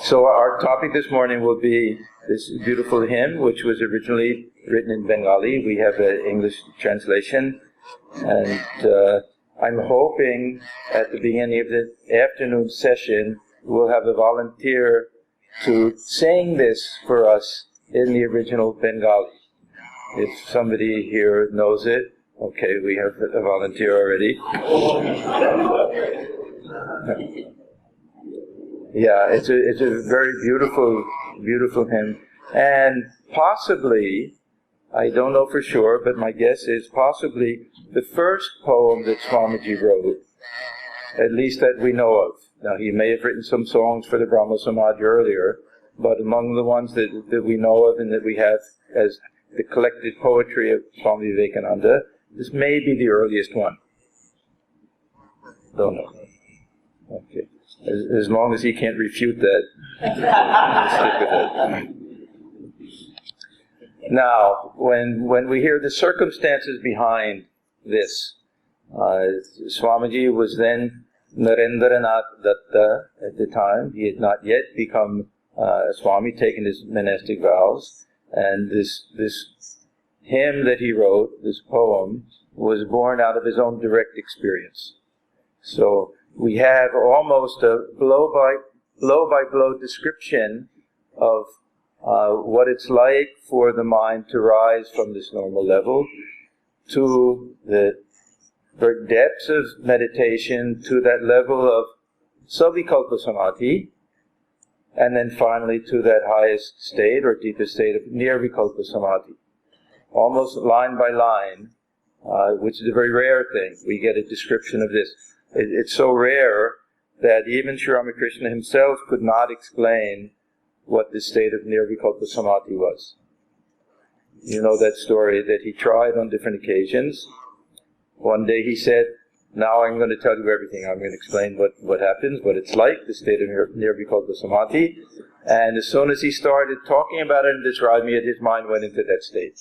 So our topic this morning will be this beautiful hymn, which was originally written in Bengali. We have an English translation, and I'm hoping at the beginning of the afternoon session we'll have a volunteer to sing this for us in the original Bengali. If somebody here knows it, okay, we have a volunteer already. Yeah, it's a very beautiful hymn, and possibly, I don't know for sure, but my guess is possibly the first poem that Swamiji wrote, at least that we know of. Now, he may have written some songs for the Brahma Samaj earlier, but among the ones that we know of and that we have as the collected poetry of Swami Vivekananda, this may be the earliest one. Don't know. Okay. As long as he can't refute that, I'll stick with it. Now, when we hear the circumstances behind this, Swamiji was then Narendranath Datta at the time. He had not yet become a Swami, taken his monastic vows, and this hymn that he wrote, this poem, was born out of his own direct experience. So we have almost a blow-by-blow description of what it's like for the mind to rise from this normal level to the depths of meditation, to that level of Savikalpa Samadhi, and then finally to that highest state or deepest state of Nirvikalpa Samadhi. Almost line by line, which is a very rare thing. We get a description of this. It's so rare that even Sri Ramakrishna himself could not explain what the state of Nirvikalpa Samadhi was. You know that story that he tried on different occasions. One day he said, now I'm going to tell you everything. I'm going to explain what happens, what it's like, the state of Nirvikalpa Samadhi. And as soon as he started talking about it and describing it, his mind went into that state.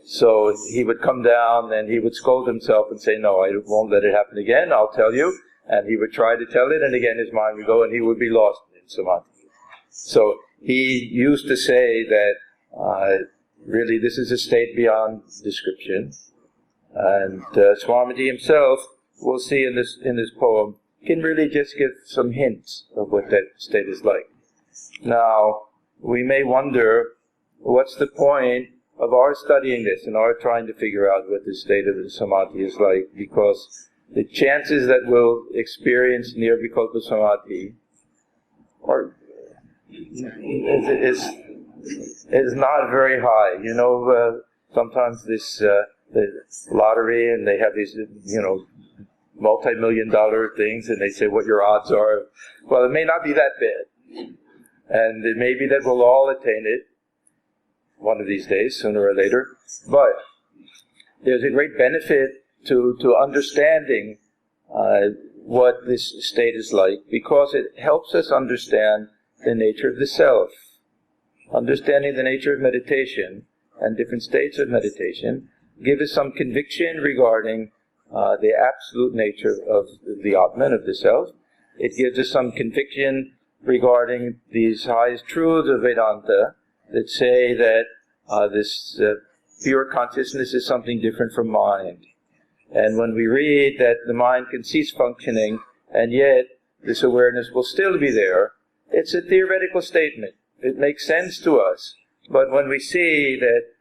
So he would come down and he would scold himself and say, no, I won't let it happen again, I'll tell you. And he would try to tell it, and again his mind would go and he would be lost in Samadhi. So he used to say that really this is a state beyond description. And Swamiji himself, we'll see in this poem, can really just give some hints of what that state is like. Now, we may wonder, what's the point of our studying this and our trying to figure out what the state of the Samadhi is like, because the chances that we'll experience Nirvikalpa Samadhi is not very high. You know, sometimes the lottery, and they have these, multi-million-dollar things, and they say what your odds are. Well, it may not be that bad. And it may be that we'll all attain it one of these days, sooner or later. But there's a great benefit to understanding what this state is like, because it helps us understand the nature of the self. Understanding the nature of meditation and different states of meditation give us some conviction regarding the absolute nature of the Atman, of the self. It gives us some conviction regarding these highest truths of Vedanta that say that this pure consciousness is something different from mind. And when we read that the mind can cease functioning, and yet this awareness will still be there, it's a theoretical statement. It makes sense to us. But when we see that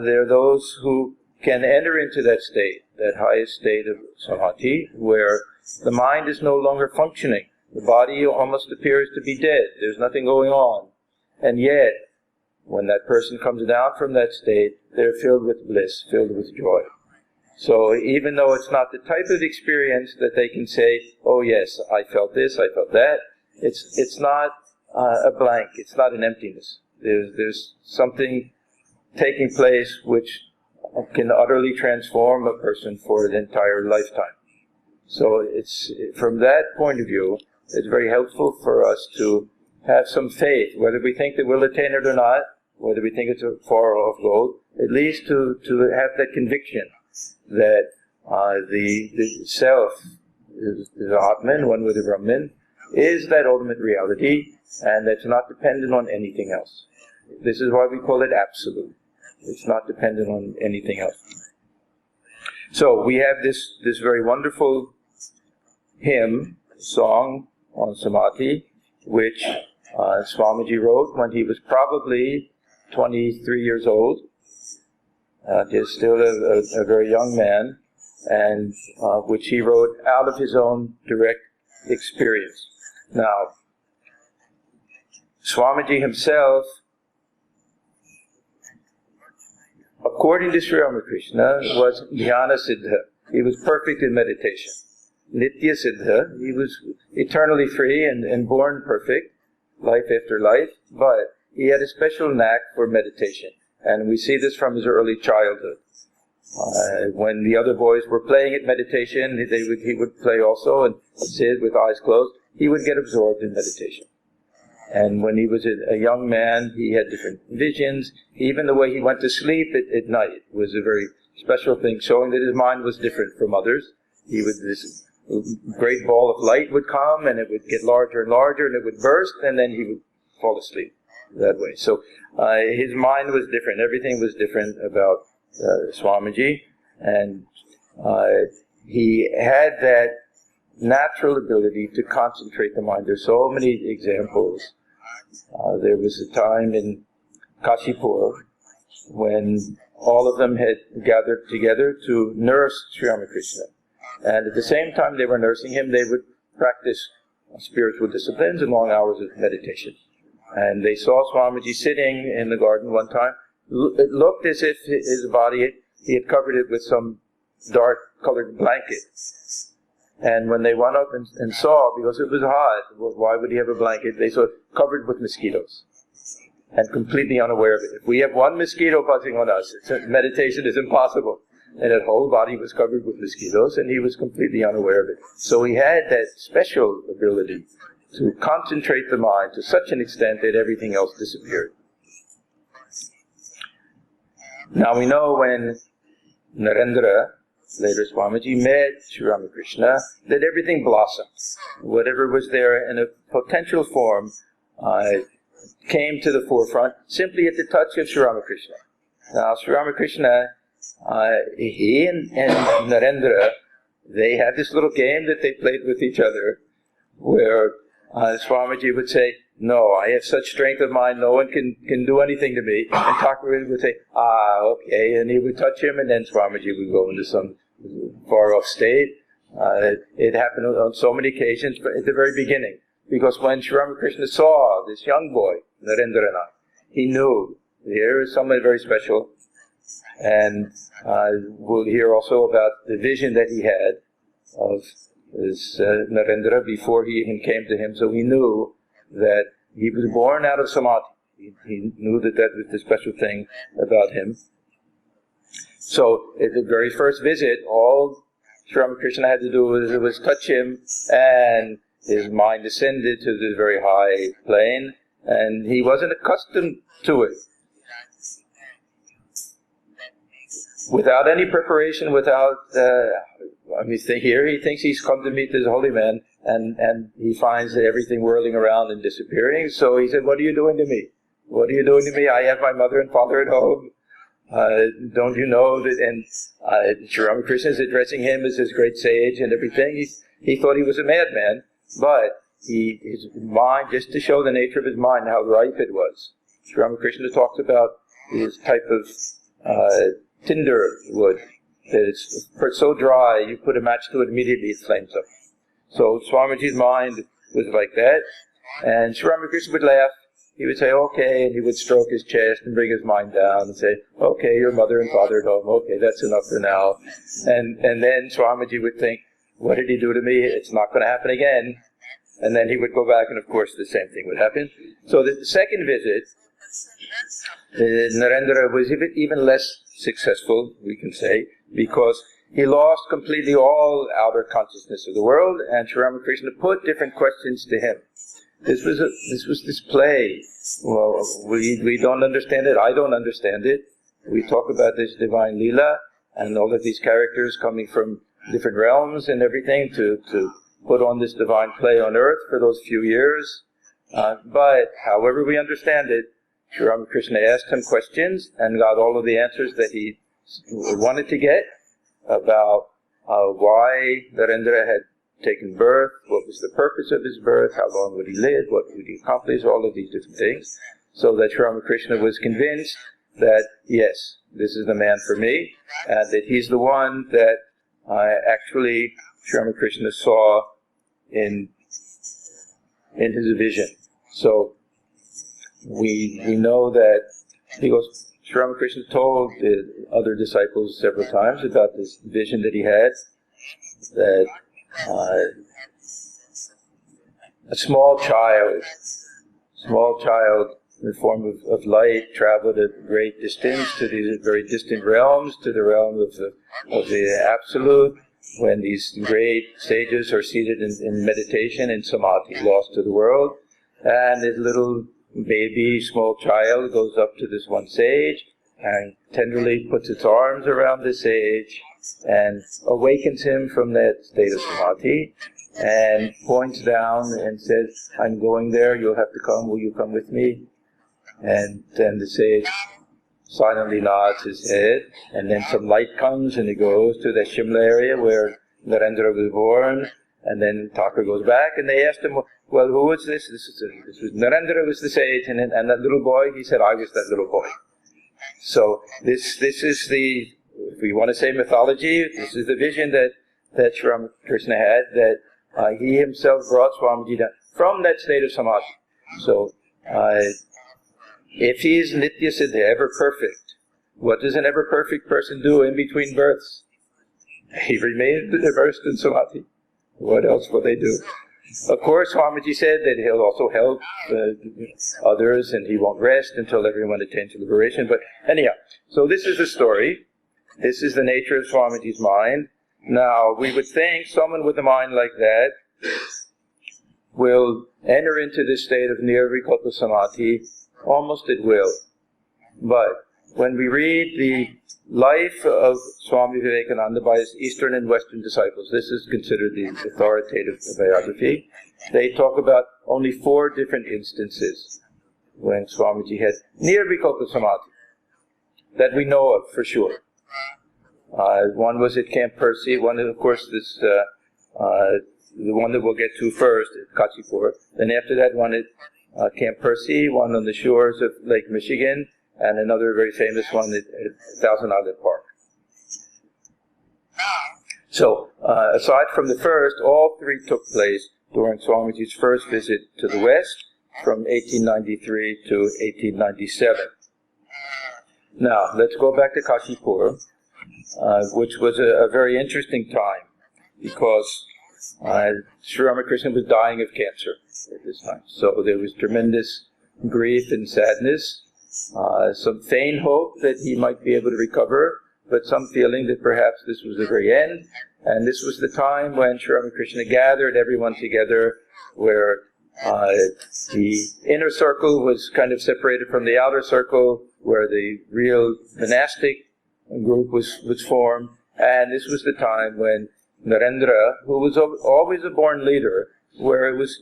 there are those who can enter into that state, that highest state of Samadhi, where the mind is no longer functioning, the body almost appears to be dead, there's nothing going on, and yet, when that person comes down from that state, they're filled with bliss, filled with joy. So even though it's not the type of experience that they can say, oh yes, I felt this, I felt that, it's not a blank, it's not an emptiness. There's something taking place which can utterly transform a person for an entire lifetime. So it's, from that point of view, it's very helpful for us to have some faith, whether we think that we'll attain it or not, whether we think it's a far off goal, at least to have that conviction that the self is Atman, one with the Brahman, is that ultimate reality, and that's not dependent on anything else. This is why we call it absolute. It's not dependent on anything else. So we have this very wonderful hymn, song on Samadhi, which Swamiji wrote when he was probably 23 years old. He's still a very young man, and which he wrote out of his own direct experience. Now, Swamiji himself, according to Sri Ramakrishna, was Jnana Siddha. He was perfect in meditation. Nitya Siddha, he was eternally free and born perfect, life after life, but he had a special knack for meditation. And we see this from his early childhood. When the other boys were playing at meditation, he would play also and sit with eyes closed. He would get absorbed in meditation. And when he was a young man, he had different visions. Even the way he went to sleep at night was a very special thing, showing that his mind was different from others. This great ball of light would come, and it would get larger and larger, and it would burst, and then he would fall asleep that way. So his mind was different. Everything was different about Swamiji, and he had that natural ability to concentrate the mind. There's so many examples. There was a time in Kashipur when all of them had gathered together to nurse Sri Ramakrishna. And at the same time they were nursing him, they would practice spiritual disciplines and long hours of meditation. And they saw Swamiji sitting in the garden one time. It looked as if his body, he had covered it with some dark-colored blanket. And when they went up and saw, because it was hot, why would he have a blanket? They saw it covered with mosquitoes and completely unaware of it. If we have one mosquito buzzing on us, meditation is impossible. And his whole body was covered with mosquitoes, and he was completely unaware of it. So he had that special ability to concentrate the mind to such an extent that everything else disappeared. Now we know when Narendra, later Swamiji, met Sri Ramakrishna, that everything blossomed. Whatever was there in a potential form came to the forefront simply at the touch of Sri Ramakrishna. Now Sri Ramakrishna, he and Narendra, they had this little game that they played with each other, where Swamiji would say, "No, I have such strength of mind, no one can do anything to me." And Thakur would say, okay, and he would touch him, and then Swamiji would go into some far-off state. It happened on so many occasions at the very beginning, because when Sri Ramakrishna saw this young boy, Narendra, he knew here is someone very special. And we'll hear also about the vision that he had of this Narendra before he even came to him. So he knew that he was born out of Samadhi. He knew that was the special thing about him. So at the very first visit, all Sri Ramakrishna had to do was touch him, and his mind descended to the very high plane, and he wasn't accustomed to it. Without any preparation, without, here he thinks he's come to meet this holy man, and he finds that everything whirling around and disappearing. So he said, "What are you doing to me? What are you doing to me? I have my mother and father at home. Don't you know that?" And Sri Ramakrishna is addressing him as his great sage and everything. He thought he was a madman, but his mind, just to show the nature of his mind, how ripe it was. Sri Ramakrishna talks about his type of tinder wood, that it's so dry, you put a match to it, immediately it flames up. So Swamiji's mind was like that, and Sri Ramakrishna would laugh. He would say, "Okay," and he would stroke his chest and bring his mind down and say, "Okay, your mother and father at home, okay, that's enough for now." And then Swamiji would think, "What did he do to me? It's not going to happen again." And then he would go back, and of course the same thing would happen. So the second visit, Narendra was even less successful, we can say, because he lost completely all outer consciousness of the world, and Sri Ramakrishna put different questions to him. This was this play. Well, we don't understand it. I don't understand it. We talk about this divine Leela and all of these characters coming from different realms and everything to put on this divine play on earth for those few years. But however we understand it, Sri Ramakrishna asked him questions and got all of the answers that he wanted to get about why Narendra had taken birth, what was the purpose of his birth, how long would he live, what would he accomplish, all of these different things, so that Sri Ramakrishna was convinced that, yes, this is the man for me, and that he's the one that actually Sri Ramakrishna saw in his vision. So we know that, because Sri Ramakrishna told the other disciples several times about this vision that he had, that a small child in the form of light traveled a great distance to these very distant realms, to the realm of the Absolute, when these great sages are seated in meditation and Samadhi, lost to the world. And this little baby, small child, goes up to this one sage and tenderly puts its arms around the sage and awakens him from that state of Samadhi, and points down and says, I'm going there, you'll have to come, will you come with me? And then the sage silently nods his head, and then some light comes and he goes to the Shimla area where Narendra was born, and then Thakur goes back and they asked him, well, who was this? This was Narendra was the sage, and that little boy, he said, I was that little boy. So this is the, if we want to say mythology, this is the vision that Sri Ramakrishna had, that he himself brought Swamiji down from that state of Samadhi. So if he is Nitya Siddha, ever perfect, what does an ever perfect person do in between births? He remains immersed in Samadhi. What else will they do? Of course, Swamiji said that he'll also help others, and he won't rest until everyone attains liberation. But anyhow, so this is the story. This is the nature of Swamiji's mind. Now, we would think someone with a mind like that will enter into this state of nirvikalpa samadhi almost at will. But when we read the life of Swami Vivekananda by his Eastern and Western disciples, this is considered the authoritative biography, they talk about only 4 different instances when Swamiji had nirvikalpa samadhi that we know of for sure. One was at Camp Percy, one is, of course, this the one that we'll get to first at Kachipur. Then after that, one at Camp Percy, one on the shores of Lake Michigan, and another very famous one at Thousand Island Park. So, aside from the first, all 3 took place during Swamiji's first visit to the West from 1893 to 1897. Now, let's go back to Kashipur, which was a very interesting time, because Sri Ramakrishna was dying of cancer at this time. So there was tremendous grief and sadness, some faint hope that he might be able to recover, but some feeling that perhaps this was the very end. And this was the time when Sri Ramakrishna gathered everyone together, where the inner circle was kind of separated from the outer circle, where the real monastic group was formed. And this was the time when Narendra, who was always a born leader, where it was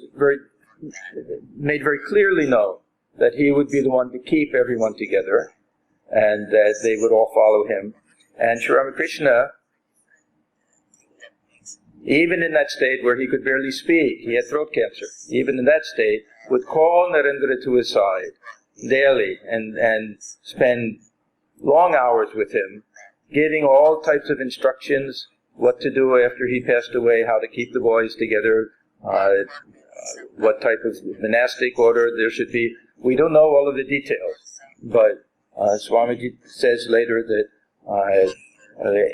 made very clearly known that he would be the one to keep everyone together, and that they would all follow him. And Sri Ramakrishna, even in that state where he could barely speak, he had throat cancer, even in that state, would call Narendra to his side daily and spend long hours with him, giving all types of instructions, what to do after he passed away, how to keep the boys together, what type of monastic order there should be. We don't know all of the details, but Swamiji says later that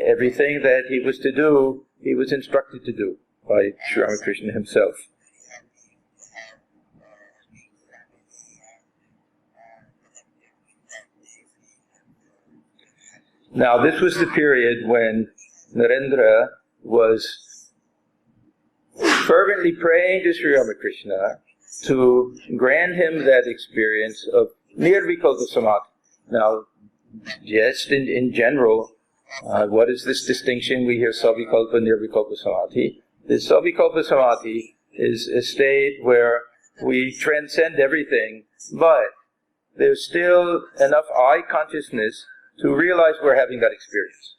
everything that he was to do, he was instructed to do by Sri Ramakrishna himself. Now, this was the period when Narendra was fervently praying to Sri Ramakrishna to grant him that experience of nirvikalpa samadhi. Now, just in general, what is this distinction? We hear savikalpa, nirvikalpa samadhi. This Savikalpa Samadhi is a state where we transcend everything, but there's still enough I consciousness to realize we're having that experience.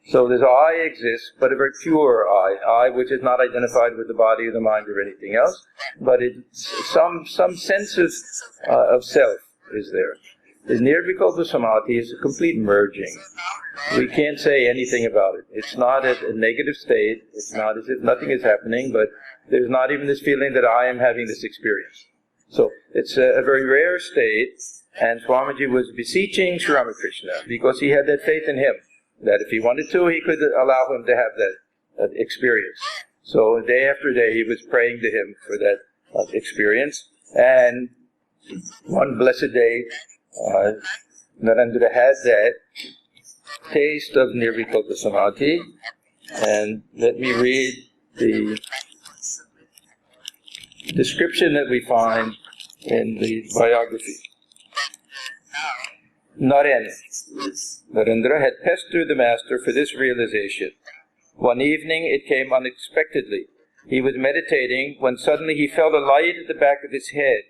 So this I exists, but a very pure I which is not identified with the body or the mind or anything else, but some sense of self is there. The Nirvikalpa Samadhi is a complete merging. We can't say anything about it. It's not a negative state. It's not as if nothing is happening, but there's not even this feeling that I am having this experience. So it's a very rare state, and Swamiji was beseeching Sri Ramakrishna because he had that faith in him, that if he wanted to, he could allow him to have that experience. So day after day he was praying to him for that experience, and one blessed day, Narendra had that taste of Nirvikalpa Samadhi, and let me read the description that we find in the biography. Narendra had pestered the master for this realization. One evening it came unexpectedly. He was meditating when suddenly he felt a light at the back of his head,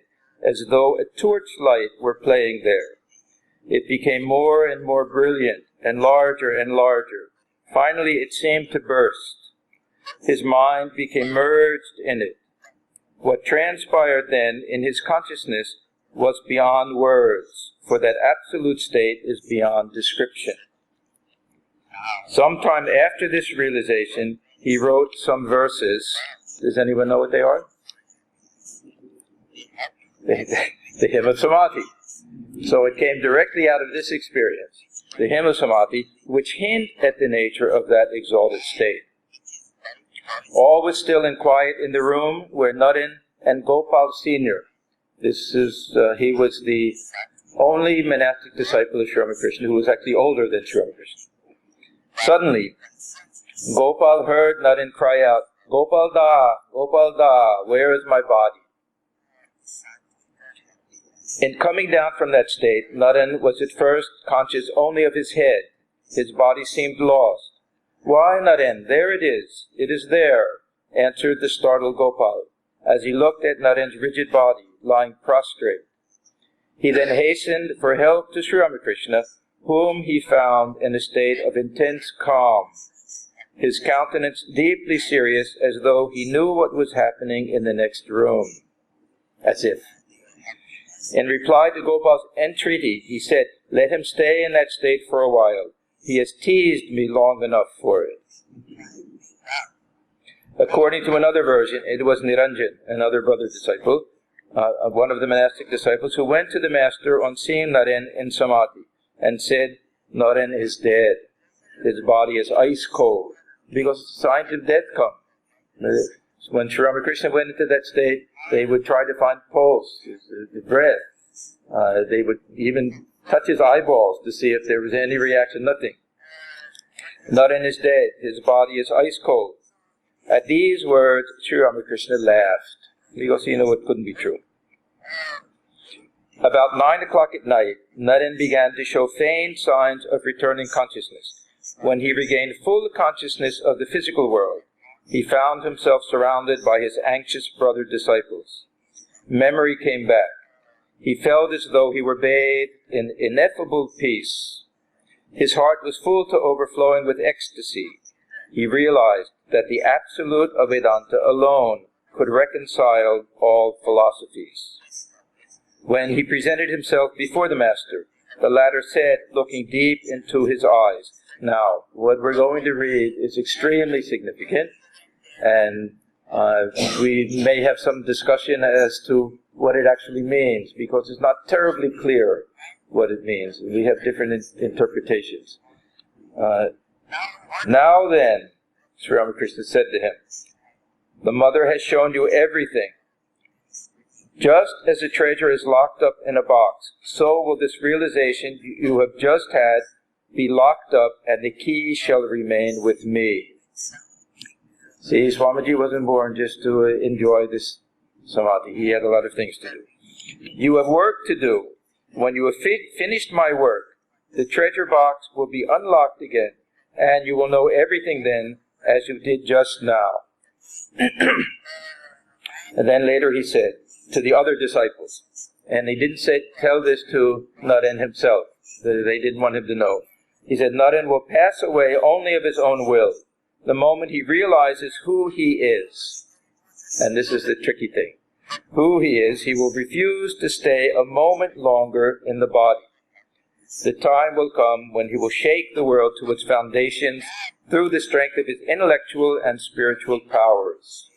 as though a torchlight were playing there. It became more and more brilliant, and larger. Finally it seemed to burst. His mind became merged in it. What transpired then in his consciousness was beyond words, for that absolute state is beyond description. Sometime after this realization, he wrote some verses. Does anyone know what they are? The hymn of Samadhi. So it came directly out of this experience, the hymn of Samadhi, which hint at the nature of that exalted state. All was still and quiet in the room where Naren and Gopal Sr. He was the only monastic disciple of Sri Ramakrishna who was actually older than Sri Ramakrishna. Suddenly, Gopal heard Naren cry out, Gopal Da, where is my body? In coming down from that state, Naren was at first conscious only of his head. His body seemed lost. Why, Naren, there it is there, answered the startled Gopal, as he looked at Naren's rigid body, lying prostrate. He then hastened for help to Sri Ramakrishna, whom he found in a state of intense calm, his countenance deeply serious, as though he knew what was happening in the next room. As if. In reply to Gopal's entreaty, he said, let him stay in that state for a while. He has teased me long enough for it. According to another version, it was Niranjan, another brother disciple, one of the monastic disciples, who went to the master on seeing Naren in Samadhi and said, Naren is dead. His body is ice cold, because signs of death come. When Sri Ramakrishna went into that state, they would try to find pulse, the breath. They would even touch his eyeballs to see if there was any reaction. Nothing. Naren is dead. His body is ice cold. At these words, Sri Ramakrishna laughed, because he knew it couldn't be true. About 9 o'clock at night, Naren began to show faint signs of returning consciousness. When he regained full consciousness of the physical world, he found himself surrounded by his anxious brother disciples. Memory came back. He felt as though he were bathed in ineffable peace. His heart was full to overflowing with ecstasy. He realized that the absolute of Vedanta alone could reconcile all philosophies. When he presented himself before the master, the latter said, looking deep into his eyes, now, what we're going to read is extremely significant, and we may have some discussion as to what it actually means, because it's not terribly clear what it means. We have different interpretations. Now then, Sri Ramakrishna said to him, the mother has shown you everything. Just as a treasure is locked up in a box, so will this realization you have just had be locked up, and the key shall remain with me. See, Swamiji wasn't born just to enjoy this Samadhi. He had a lot of things to do. You have work to do. When you have finished my work, the treasure box will be unlocked again, and you will know everything then as you did just now. And then later he said to the other disciples, and he didn't tell this to Naren himself, they didn't want him to know. He said, Naren will pass away only of his own will, the moment he realizes who he is. And this is the tricky thing. Who he is, he will refuse to stay a moment longer in the body. The time will come when he will shake the world to its foundations through the strength of his intellectual and spiritual powers.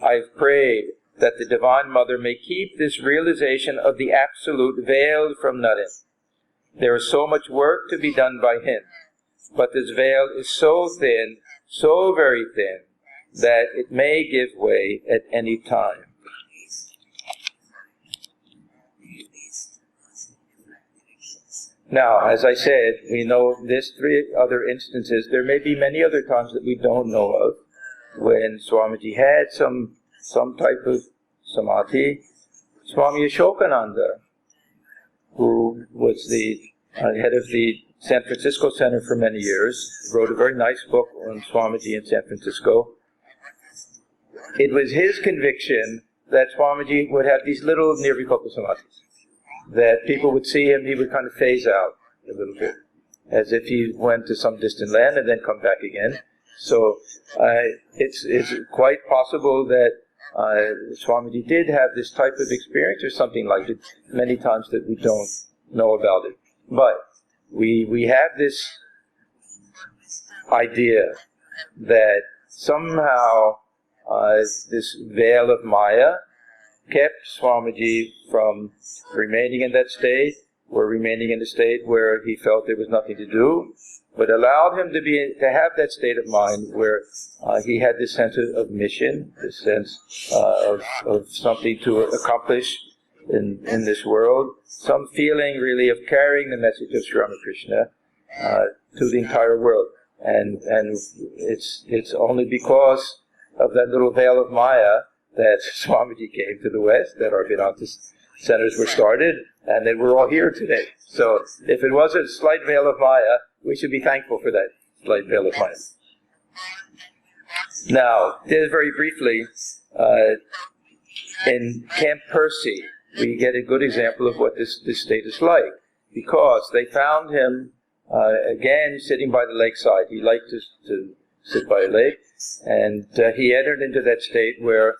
I've prayed that the Divine Mother may keep this realization of the Absolute veiled from Naren. There is so much work to be done by him, but this veil is so thin, so very thin, that it may give way at any time. Now, as I said, we know this 3 other instances. There may be many other times that we don't know of, when Swamiji had some type of samadhi. Swami Ashokananda, who was the head of the San Francisco Center for many years, wrote a very nice book on Swamiji in San Francisco. It was his conviction that Swamiji would have these little nirvikalpa samadhis, that people would see him, he would kind of phase out a little bit, as if he went to some distant land and then come back again. So it's quite possible that Swamiji did have this type of experience or something like it, many times that we don't know about it. But we have this idea that somehow this veil of Maya kept Swamiji from remaining in that state, or remaining in a state where he felt there was nothing to do, but allowed him to have that state of mind where he had this sense of mission, this sense of something to accomplish in this world, some feeling really of carrying the message of Sri Ramakrishna to the entire world. And it's only because of that little veil of Maya that Swamiji came to the West, that our Vedanta centers were started, and that we're all here today. So if it was a slight veil of Maya, we should be thankful for that slight veil of Maya. Now, very briefly, in Camp Percy, we get a good example of what this state is like, because they found him, again, sitting by the lakeside. He liked to sit by a lake, and he entered into that state where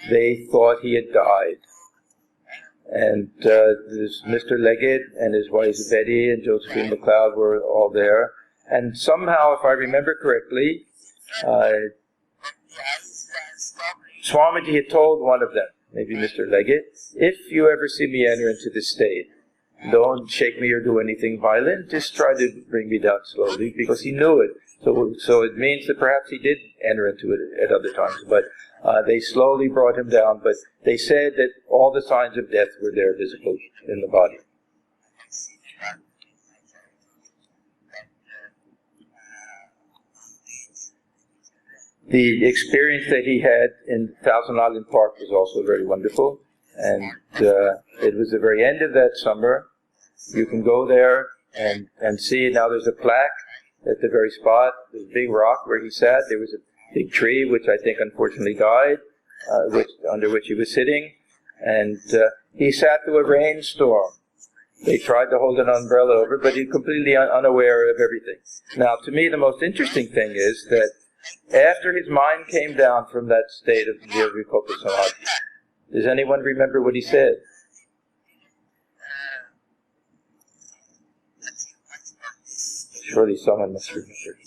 they thought he had died. And this Mr. Leggett and his wife Betty and Josephine McLeod were all there. And somehow, if I remember correctly, Swamiji had told one of them, maybe Mr. Leggett, if you ever see me enter into this state, don't shake me or do anything violent, just try to bring me down slowly, because he knew it. So it means that perhaps he did enter into it at other times, but they slowly brought him down, but they said that all the signs of death were there visible in the body. The experience that he had in Thousand Island Park was also very wonderful, and it was the very end of that summer. You can go there and see, now there's a plaque at the very spot, there's a big rock where he sat. There was a big tree, which I think unfortunately died, under which he was sitting, and he sat through a rainstorm. They tried to hold an umbrella over, but he was completely unaware of everything. Now, to me, the most interesting thing is that after his mind came down from that state of Nirvikalpa Samadhi, does anyone remember what he said? Surely someone must remember.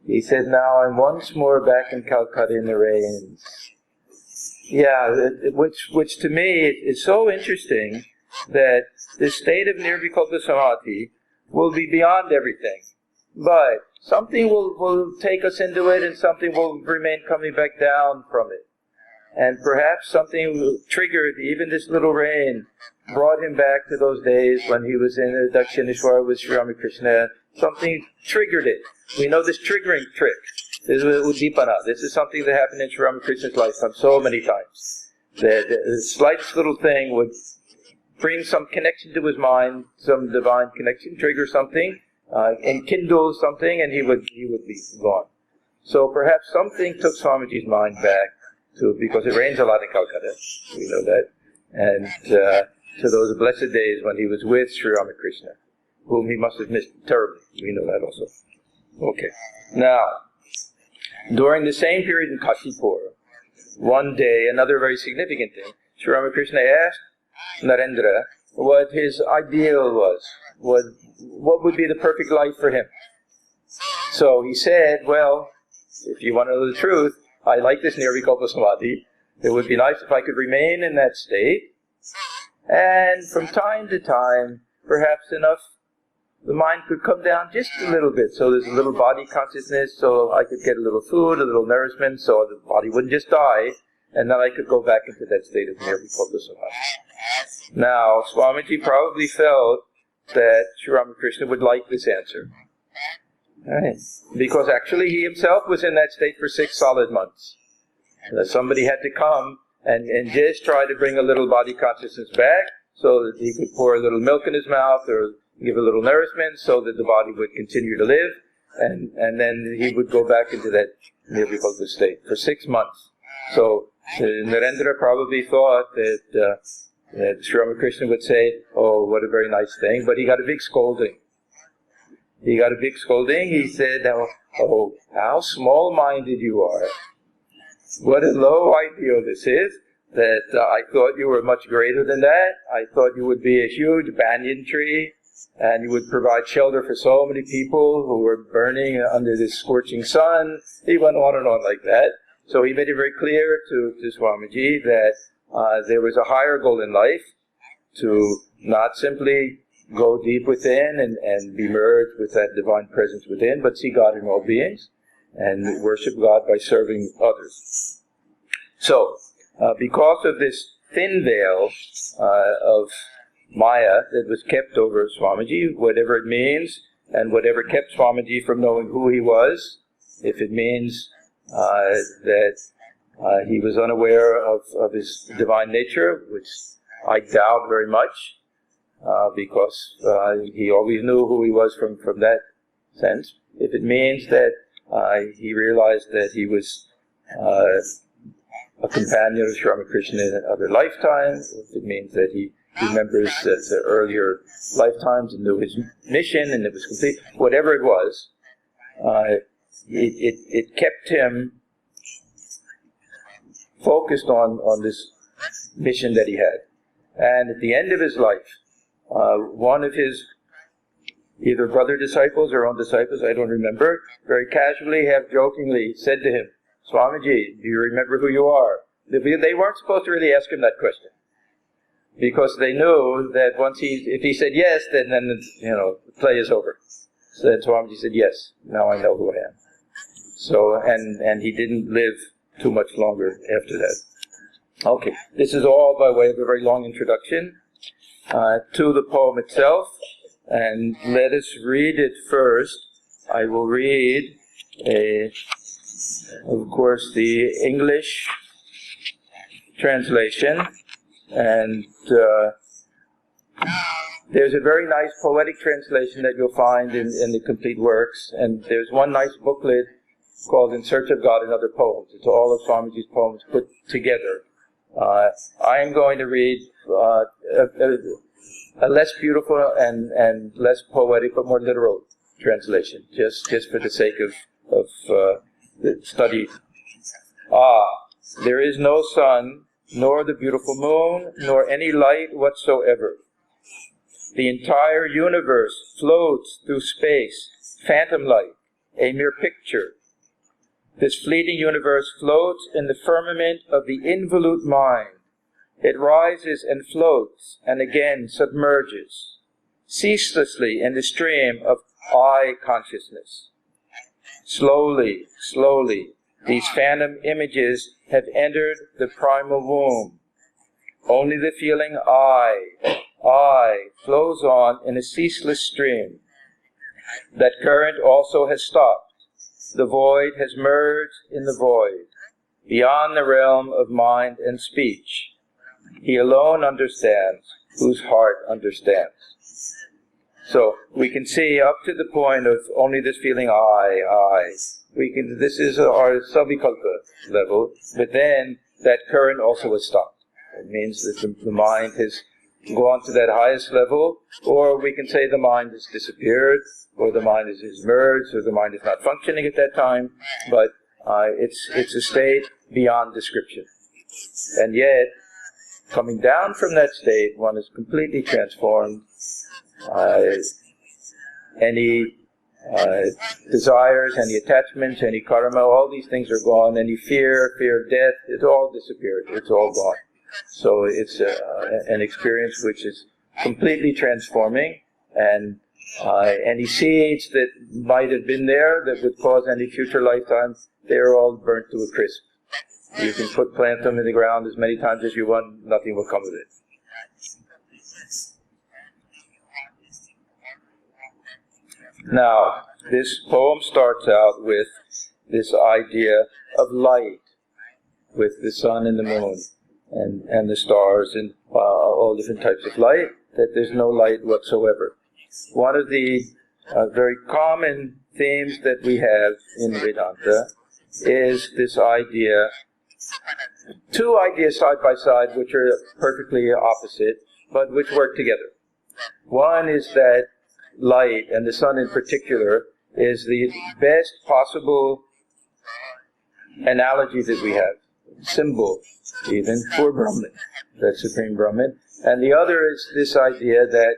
He said, now I'm once more back in Calcutta in the rains. Yeah, which to me is so interesting, that the state of Nirvikalpa Samadhi will be beyond everything. But something will take us into it, and something will remain coming back down from it. And perhaps something triggered, even this little rain, brought him back to those days when he was in the Dakshineshwar with Sri Ramakrishna. Something triggered it. We know this triggering trick. This is Uddipana. This is something that happened in Sri Ramakrishna's lifetime so many times. The slightest little thing would bring some connection to his mind, some divine connection, trigger something, and kindle something, and he would be gone. So perhaps something took Swamiji's mind back to, because it rains a lot in Calcutta, we know that, and to those blessed days when he was with Sri Ramakrishna, whom he must have missed terribly. We know that also. Okay. Now, during the same period in Kashipur, one day, another very significant thing, Sri Ramakrishna asked Narendra what his ideal was, what would be the perfect life for him. So he said, well, if you want to know the truth, I like this Nirvikalpa Samadhi. It would be nice if I could remain in that state, and from time to time, perhaps enough, the mind could come down just a little bit, so there's a little body consciousness, so I could get a little food, a little nourishment, so the body wouldn't just die, and then I could go back into that state of Nirvikalpa Samadhi. Now, Swamiji probably felt that Sri Ramakrishna would like this answer. Right. Because actually he himself was in that state for 6 solid months. Somebody had to come and just try to bring a little body consciousness back so that he could pour a little milk in his mouth or give a little nourishment so that the body would continue to live, and then he would go back into that Nirvikalpa state for 6 months. So Narendra probably thought that Sri Ramakrishna would say, oh, what a very nice thing, but he got a big scolding. He said, oh, how small-minded you are. What a low ideal this is, that I thought you were much greater than that. I thought you would be a huge banyan tree, and you would provide shelter for so many people who were burning under this scorching sun. He went on like that. So he made it very clear to Swamiji that there was a higher goal in life, to not simply go deep within and be merged with that divine presence within, but see God in all beings and worship God by serving others. So, because of this thin veil of Maya that was kept over Swamiji, whatever it means, and whatever kept Swamiji from knowing who he was, if it means that he was unaware of his divine nature, which I doubt very much, because he always knew who he was from that sense. If it means that he realized that he was a companion of Sri Ramakrishna in another lifetime, if it means that he remembers the earlier lifetimes and knew his mission and it was complete, whatever it was, it kept him focused on this mission that he had. And at the end of his life, one of his either brother disciples or own disciples, I don't remember, very casually, half jokingly said to him, Swamiji, do you remember who you are? They weren't supposed to really ask him that question, because they knew that if he said yes, then the play is over. So then Swamiji said, yes, now I know who I am. So, and he didn't live too much longer after that. Okay, this is all by way of a very long introduction to the poem itself, and let us read it first. I will read, of course, the English translation, and there's a very nice poetic translation that you'll find in the complete works, and there's one nice booklet called In Search of God and Other Poems. It's all of Swamiji's poems put together. I am going to read a less beautiful and less poetic but more literal translation, just for the sake of the study. There is no sun, nor the beautiful moon, nor any light whatsoever. The entire universe floats through space, phantom-like, a mere picture. This fleeting universe floats in the firmament of the involute mind. It rises and floats, and again submerges, ceaselessly in the stream of I consciousness. Slowly, slowly, these phantom images have entered the primal womb. Only the feeling I, flows on in a ceaseless stream. That current also has stopped. The void has merged in the void, beyond the realm of mind and speech. He alone understands, whose heart understands. So we can see up to the point of only this feeling I, this is our savikalpa level, but then that current also has stopped. It means that the mind has gone to that highest level, or we can say the mind has disappeared, or the mind is merged, or the mind is not functioning at that time, but it's a state beyond description. And yet, coming down from that state, one is completely transformed. Any desires, any attachments, any karma, all these things are gone. Any fear of death, it's all disappeared. It's all gone. So it's an experience which is completely transforming, and any seeds that might have been there that would cause any future lifetimes, they're all burnt to a crisp. You can plant them in the ground as many times as you want, nothing will come of it. Now, this poem starts out with this idea of light, with the sun and the moon, and the stars, and all different types of light, that there's no light whatsoever. One of the very common themes that we have in Vedanta is this idea, two ideas side by side which are perfectly opposite, but which work together. One is that light, and the sun in particular, is the best possible analogy that we have, symbol even, for Brahman, that Supreme Brahman. And the other is this idea that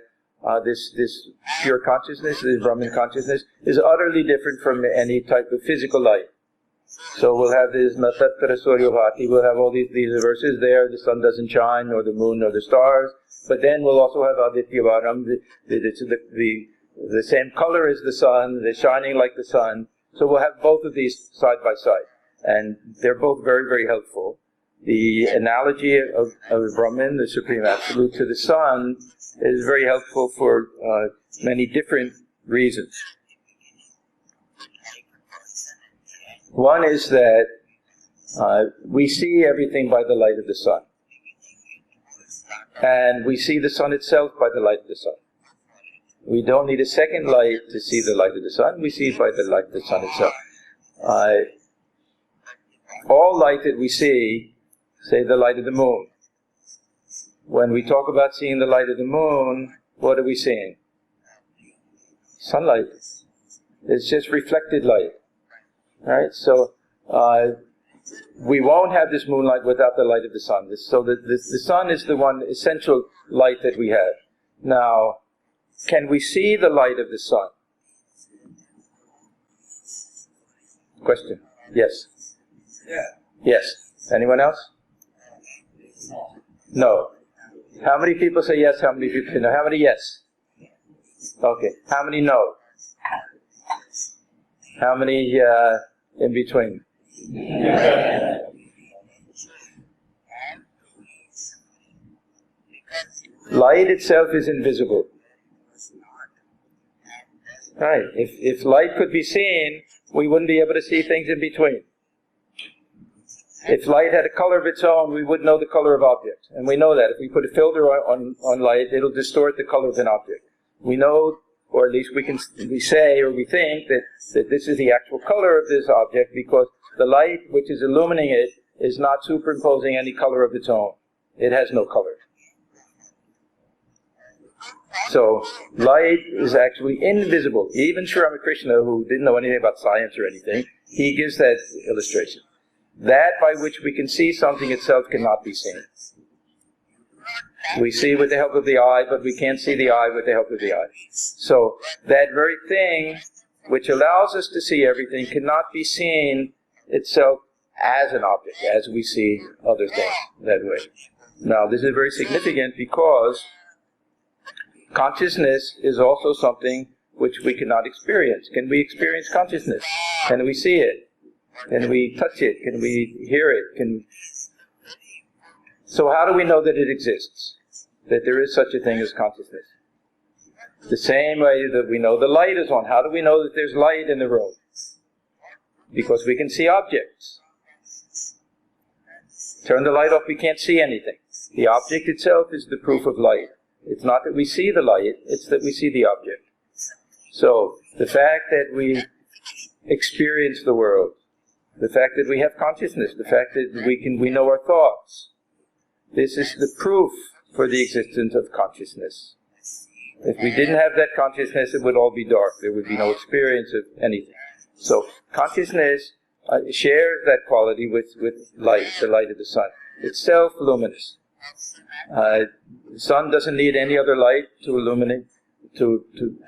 this pure consciousness, this Brahman consciousness, is utterly different from any type of physical light. So we'll have this Natatra Suryabhati, we'll have all these verses there, the sun doesn't shine, nor the moon, nor the stars, but then we'll also have Aditya Varam, the same color as the sun, they're shining like the sun. So we'll have both of these side by side, and they're both very, very helpful. The analogy of Brahman, the Supreme Absolute, to the sun is very helpful for many different reasons. One is that we see everything by the light of the sun. And we see the sun itself by the light of the sun. We don't need a second light to see the light of the sun. We see it by the light of the sun itself. All light that we see, say the light of the moon. When we talk about seeing the light of the moon, what are we seeing? Sunlight. It's just reflected light. Right? So we won't have this moonlight without the light of the sun. So the sun is the one essential light that we have. Now, can we see the light of the sun? Question? Yes. Yeah. Yes. Anyone else? No. How many people say yes? How many people say no? How many yes? Okay. How many no? How many in between? Light itself is invisible. Right. If light could be seen, we wouldn't be able to see things in between. If light had a color of its own, we would know the color of objects. And we know that. If we put a filter on light, it'll distort the color of an object. We know, or at least we say or we think that this is the actual color of this object because the light which is illuminating it is not superimposing any color of its own. It has no color. So, light is actually invisible. Even Sri Ramakrishna, who didn't know anything about science or anything, he gives that illustration. That by which we can see something itself cannot be seen. We see with the help of the eye, but we can't see the eye with the help of the eye. So, that very thing which allows us to see everything cannot be seen itself as an object, as we see other things that way. Now, this is very significant because consciousness is also something which we cannot experience. Can we experience consciousness? Can we see it? Can we touch it? Can we hear it? So how do we know that it exists? That there is such a thing as consciousness? The same way that we know the light is on. How do we know that there's light in the room? Because we can see objects. Turn the light off, we can't see anything. The object itself is the proof of light. It's not that we see the light, it's that we see the object. So, the fact that we experience the world. The fact that we have consciousness, the fact that we know our thoughts. This is the proof for the existence of consciousness. If we didn't have that consciousness, it would all be dark. There would be no experience of anything. So consciousness shares that quality with light, the light of the sun. It's self-luminous. The sun doesn't need any other light to illuminate, to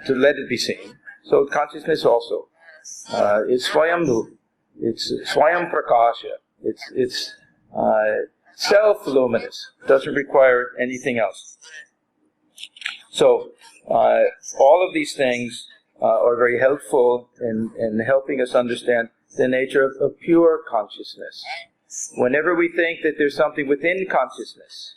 let it be seen. So consciousness also. It's swayambhu. It's swayam prakasha. It's self-luminous. Doesn't require anything else. So all of these things are very helpful in helping us understand the nature of pure consciousness. Whenever we think that there's something within consciousness,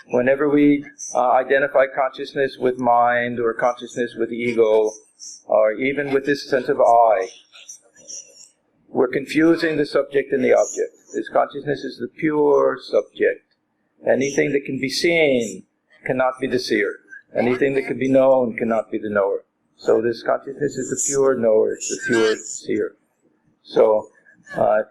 whenever we identify consciousness with mind or consciousness with ego, or even with this sense of I, we're confusing the subject and the object. This consciousness is the pure subject. Anything that can be seen cannot be the seer. Anything that can be known cannot be the knower. So this consciousness is the pure knower, it's the pure seer. So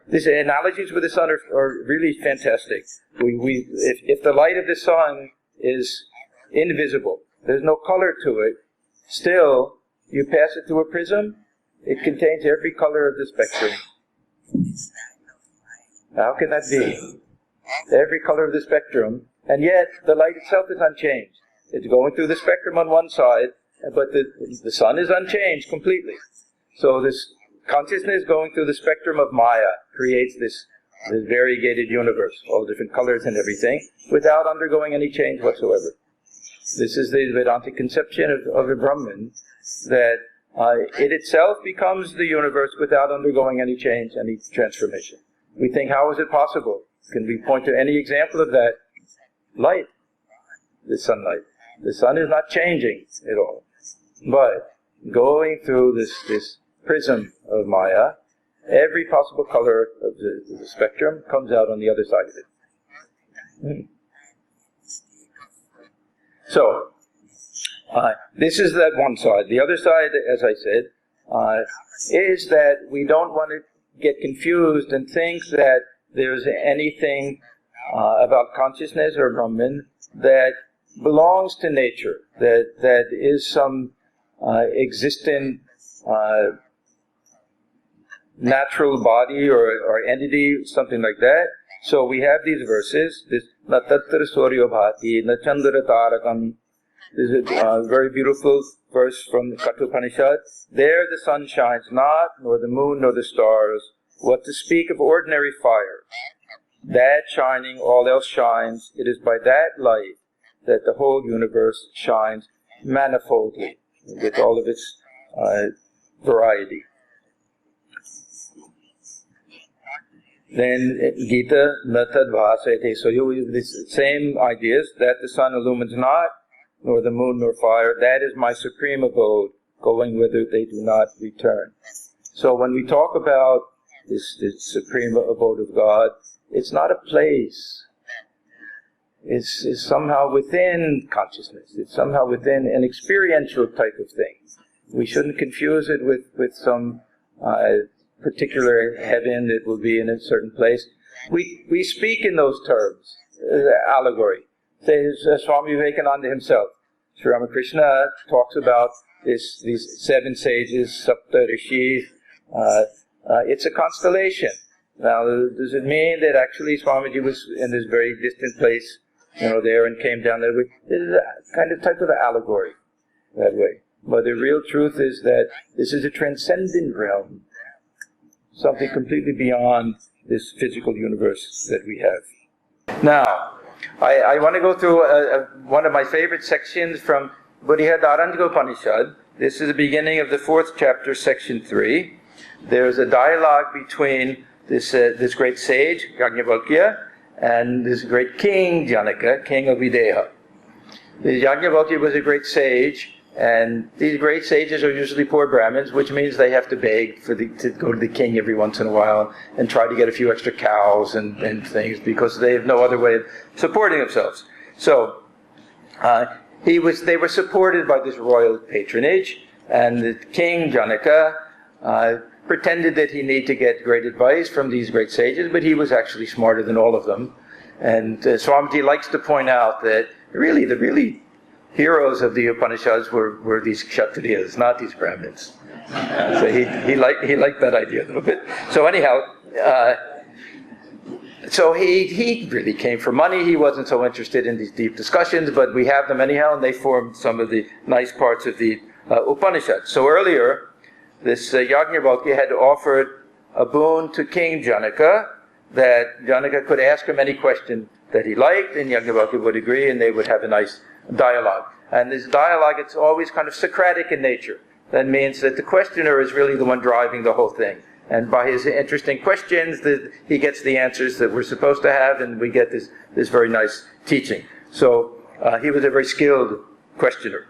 these analogies with the sun are really fantastic. If the light of the sun is invisible, there's no color to it, still, you pass it through a prism, it contains every color of the spectrum. How can that be? Every color of the spectrum, and yet the light itself is unchanged. It's going through the spectrum on one side, but the sun is unchanged completely. So this consciousness going through the spectrum of Maya creates this variegated universe, all different colors and everything, without undergoing any change whatsoever. This is the Vedantic conception of a Brahman, that it itself becomes the universe without undergoing any change, any transformation. We think, how is it possible? Can we point to any example of that? Light, the sunlight. The sun is not changing at all. But going through this prism of Maya, every possible color of the spectrum comes out on the other side of it. So, this is that one side. The other side, as I said, is that we don't want to get confused and think that there's anything about consciousness or Brahman that belongs to nature, that is some existent natural body or entity, something like that. So we have these verses, this na tattara suryo bhati, na chandra tarakam. This is a very beautiful verse from the Kathopanishad. There the sun shines not, nor the moon, nor the stars. What to speak of ordinary fire? That shining, all else shines. It is by that light that the whole universe shines manifoldly, with all of its variety. Then Gita, Natad Bhasete. So you use these same ideas, that the sun illumines not, nor the moon nor fire. That is my supreme abode, going whither they do not return. So when we talk about this supreme abode of God, it's not a place. It's somehow within consciousness. It's somehow within an experiential type of thing. We shouldn't confuse it with some particular heaven that will be in a certain place. We speak in those terms, allegory. Says Swami Vivekananda himself. Sri Ramakrishna talks about these seven sages, Sapta Rishis. It's a constellation. Now, does it mean that actually Swamiji was in this very distant place, there and came down that way? This is a kind of type of allegory that way. But the real truth is that this is a transcendent realm, something completely beyond this physical universe that we have. Now, I want to go through one of my favorite sections from Brihadaranyaka Upanishad. This is the beginning of the 4th chapter, section 3. There's a dialogue between this great sage, Yajnavalkya, and this great king, Janaka, king of Videha. Yajnavalkya was a great sage, and these great sages are usually poor Brahmins, which means they have to beg to go to the king every once in a while and try to get a few extra cows and things, because they have no other way of supporting themselves. So they were supported by this royal patronage, and the king Janaka pretended that he needed to get great advice from these great sages, but he was actually smarter than all of them. And Swamiji likes to point out that really, the really heroes of the Upanishads were these Kshatriyas, not these Brahmins. So he liked that idea a little bit. So anyhow, so he really came for money. He wasn't so interested in these deep discussions, but we have them anyhow, and they form some of the nice parts of the Upanishads. So earlier, this Yajnavalkya had offered a boon to King Janaka, that Janaka could ask him any question that he liked, and Yajnavalkya would agree, and they would have a nice dialogue. And this dialogue, it's always kind of Socratic in nature. That means that the questioner is really the one driving the whole thing. And by his interesting questions, he gets the answers that we're supposed to have, and we get this very nice teaching. So he was a very skilled questioner.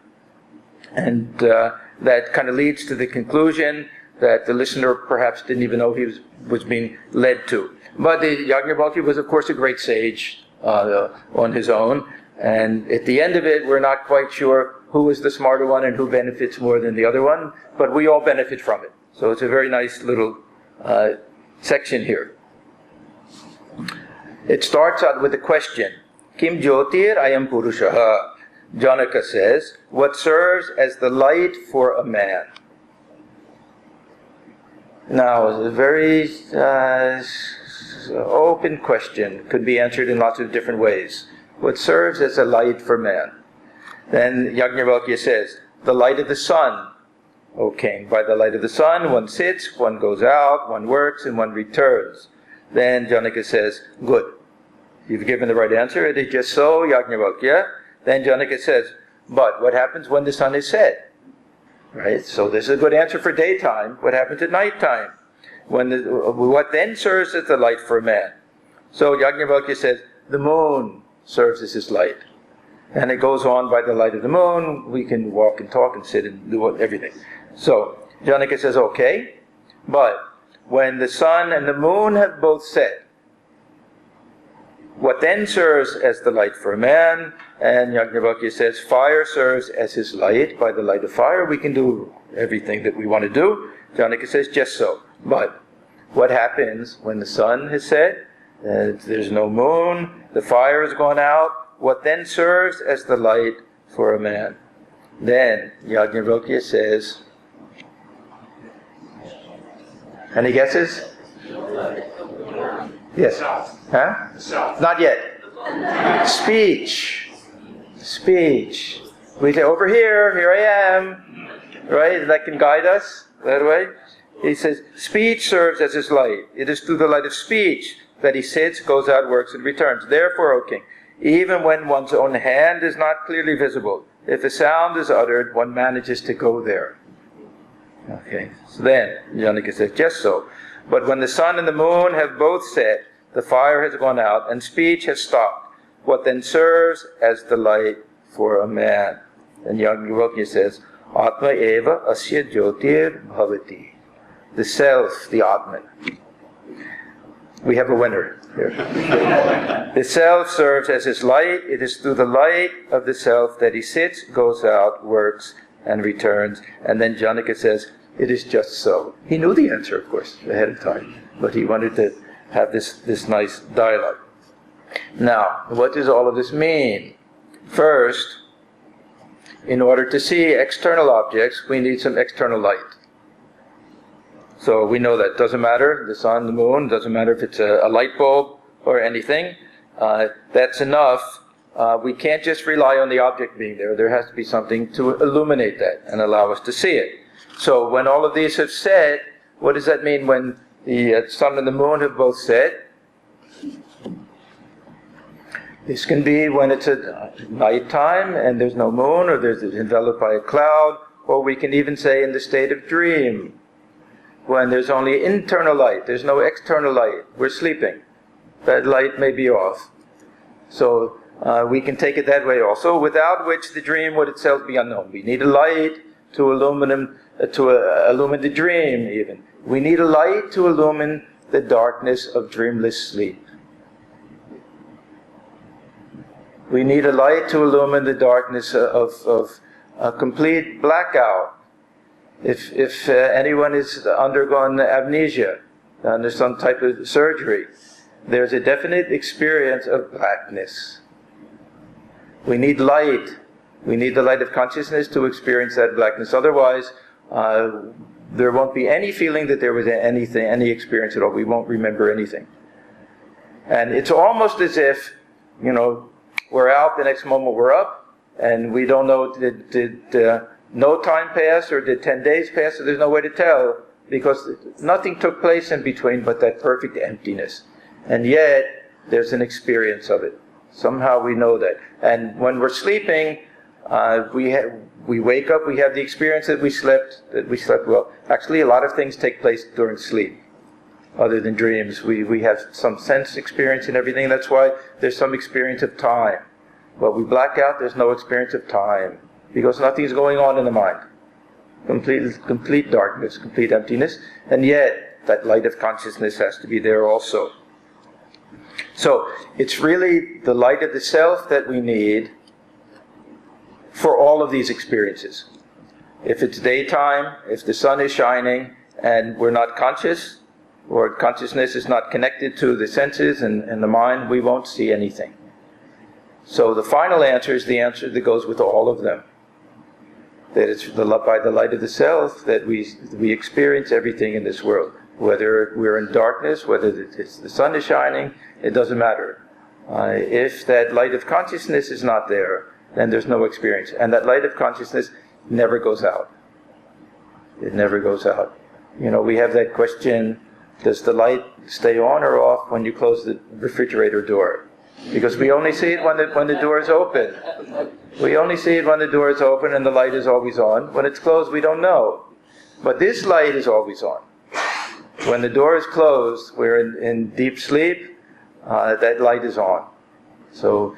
And that kind of leads to the conclusion that the listener perhaps didn't even know he was being led to. But the Yajnavalkya was, of course, a great sage on his own. And at the end of it, we're not quite sure who is the smarter one and who benefits more than the other one, but we all benefit from it. So it's a very nice little section here. It starts out with a question. Kim Jyotir ayam purushaha. Janaka says, what serves as the light for a man? Now, it's a very open question. Could be answered in lots of different ways. What serves as a light for man? Then Yajnavalkya says, the light of the sun, O king. By the light of the sun, one sits, one goes out, one works, and one returns. Then Janaka says, good. You've given the right answer. It is just so, Yajnavalkya. Then Janaka says, but what happens when the sun is set? Right? So this is a good answer for daytime. What happens at nighttime? What then serves as the light for a man? So Yajnavalkya says, the moon serves as his light. And it goes on, by the light of the moon, we can walk and talk and sit and do everything. So Janaka says, okay, but when the sun and the moon have both set, what then serves as the light for a man? And Yajnavalkya says, fire serves as his light. By the light of fire, we can do everything that we want to do. Janaka says, just so. But what happens when the sun has set? There's no moon, the fire has gone out. What then serves as the light for a man? Then Yajnavalkya says, any guesses? Yes. Huh? Not yet. Speech. Speech. We say, over here I am. Right? That can guide us that way. He says, speech serves as his light. It is through the light of speech that he sits, goes out, works, and returns. Therefore, O king, even when one's own hand is not clearly visible, if a sound is uttered, one manages to go there. Okay. So then, Janaka says, just so. But when the sun and the moon have both set, the fire has gone out, and speech has stopped, what then serves as the light for a man? And Yajnavalkya says, Atma eva asya jyotir bhavati. The self, the Atman. We have a winner here. The self serves as his light. It is through the light of the self that he sits, goes out, works, and returns. And then Janaka says, it is just so. He knew the answer, of course, ahead of time. But he wanted to have this nice dialogue. Now, what does all of this mean? First, in order to see external objects, we need some external light. So we know that. Doesn't matter, the sun, the moon, doesn't matter if it's a light bulb or anything. That's enough. We can't just rely on the object being there. There has to be something to illuminate that and allow us to see it. So when all of these have set, what does that mean when the sun and the moon have both set? This can be when it's at nighttime and there's no moon, or there's enveloped by a cloud, or we can even say in the state of dream, when there's only internal light, there's no external light, we're sleeping. That light may be off. So we can take it that way also, without which the dream would itself be unknown. We need a light to illumine the dream even. We need a light to illumine the darkness of dreamless sleep. We need a light to illumine the darkness of a complete blackout If anyone has undergone amnesia under some type of surgery, there's a definite experience of blackness. We need light. We need the light of consciousness to experience that blackness. Otherwise, there won't be any feeling that there was any experience at all. We won't remember anything. And it's almost as if, we're out, the next moment we're up, and we don't know, did no time pass or did 10 days pass? So there's no way to tell, because nothing took place in between but that perfect emptiness. And yet, there's an experience of it. Somehow we know that. And when we're sleeping, we wake up, we have the experience that we slept well. Actually, a lot of things take place during sleep, other than dreams. We have some sense experience and everything. That's why there's some experience of time. But we black out, there's no experience of time, because nothing's going on in the mind. Complete darkness, complete emptiness. And yet, that light of consciousness has to be there also. So, it's really the light of the self that we need for all of these experiences. If it's daytime, if the sun is shining, and we're not conscious, or consciousness is not connected to the senses and the mind, we won't see anything. So the final answer is the answer that goes with all of them. That it's by the light of the self that we experience everything in this world. Whether we're in darkness, whether the sun is shining, it doesn't matter. If that light of consciousness is not there, then there's no experience. And that light of consciousness never goes out. It never goes out. We have that question, does the light stay on or off when you close the refrigerator door? Because we only see it when the door is open. We only see it when the door is open and the light is always on. When it's closed, we don't know. But this light is always on. When the door is closed, we're in deep sleep, that light is on. So,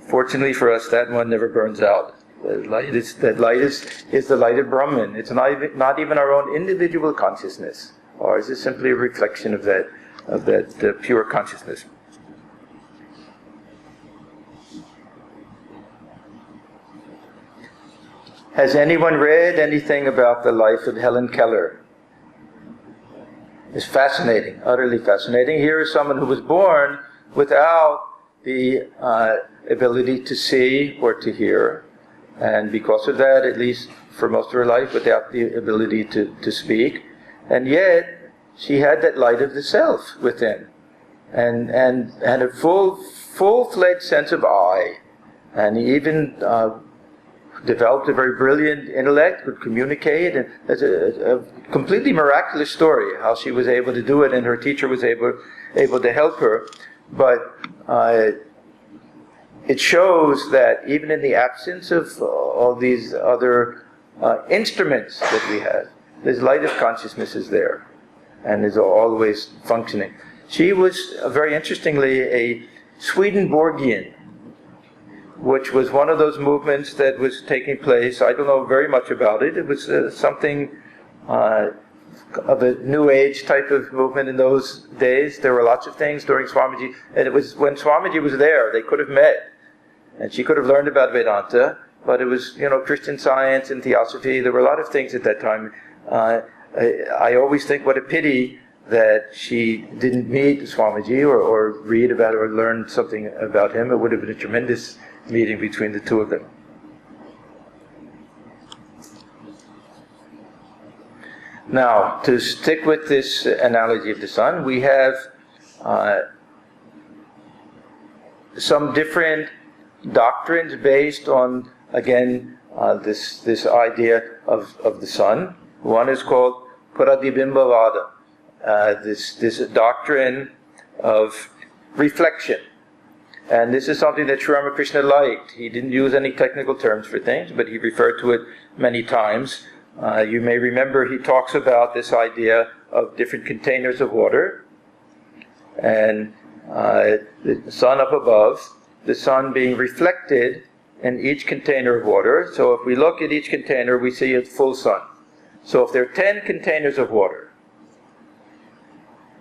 fortunately for us, that one never burns out. That light is the light of Brahman. It's not even our own individual consciousness. Ours is simply a reflection of that pure consciousness. Has anyone read anything about the life of Helen Keller? It's fascinating, utterly fascinating. Here is someone who was born without the ability to see or to hear, and because of that, at least for most of her life, without the ability to speak, and yet she had that light of the self within, and a full-fledged sense of I, and even developed a very brilliant intellect, could communicate, and it's a completely miraculous story how she was able to do it, and her teacher was able to help her. But it shows that even in the absence of all these other instruments that we have, this light of consciousness is there and is always functioning. She was, very interestingly, a Swedenborgian, which was one of those movements that was taking place. I don't know very much about it. It was something of a New Age type of movement in those days. There were lots of things during Swamiji, and it was when Swamiji was there, they could have met, and she could have learned about Vedanta, but it was, Christian Science and Theosophy. There were a lot of things at that time. I always think what a pity that she didn't meet Swamiji or read about or learn something about him. It would have been a tremendous meeting between the two of them. Now, to stick with this analogy of the sun, we have some different doctrines based on, again, this idea of the sun. One is called Pratibhimbavada, this doctrine of reflection. And this is something that Sri Ramakrishna liked. He didn't use any technical terms for things, but he referred to it many times. You may remember he talks about this idea of different containers of water, and the sun up above, the sun being reflected in each container of water. So if we look at each container, we see a full sun. So if there are 10 containers of water,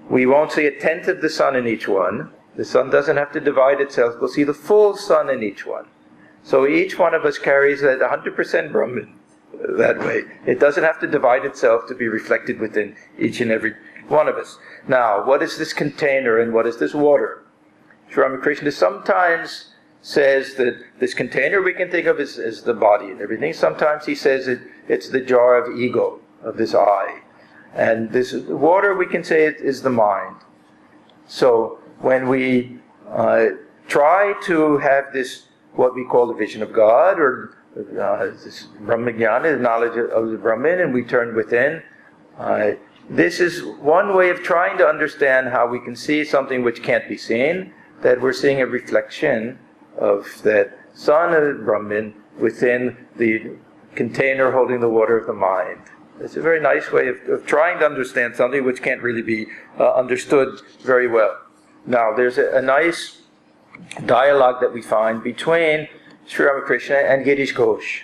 we won't see a tenth of the sun in each one. The sun doesn't have to divide itself. We'll see the full sun in each one. So each one of us carries that 100% Brahman. that way. It doesn't have to divide itself to be reflected within each and every one of us. Now, what is this container and what is this water? Sri Ramakrishna sometimes says that this container we can think of as the body and everything. Sometimes he says it's the jar of ego, of this I. And this water we can say is the mind. So when we try to have this, what we call the vision of God, or this Brahmajnana, the knowledge of the Brahman, and we turn within, this is one way of trying to understand how we can see something which can't be seen, that we're seeing a reflection of that Son of Brahman within the container holding the water of the mind. It's a very nice way of trying to understand something which can't really be understood very well. Now, there's a nice dialogue that we find between Sri Ramakrishna and Girish Ghosh,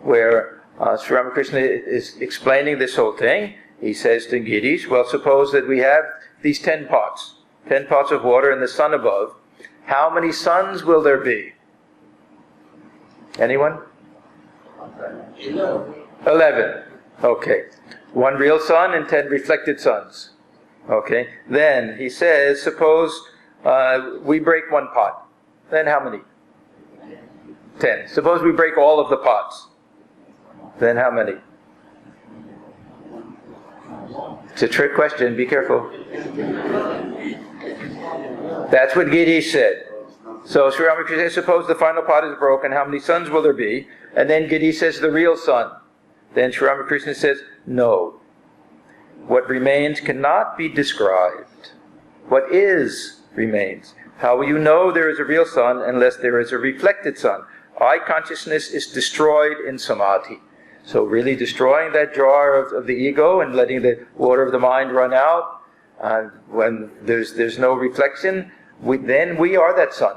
where Sri Ramakrishna is explaining this whole thing. He says to Girish, well, suppose that we have these 10 pots of water in the sun above. How many suns will there be? Anyone? 11. Okay. 1 real sun and 10 reflected suns. Okay. Then he says, suppose we break 1 pot. Then how many? 10. Suppose we break all of the pots. Then how many? It's a trick question. Be careful. That's what Girish said. So Sri Ramakrishna says, suppose the final pot is broken, how many suns will there be? And then Girish says, the real sun. Then Sri Ramakrishna says, no. What remains cannot be described. What is remains. How will you know there is a real sun unless there is a reflected sun? I consciousness is destroyed in Samadhi. So really destroying that jar of the ego and letting the water of the mind run out. When there's no reflection, then we are that sun.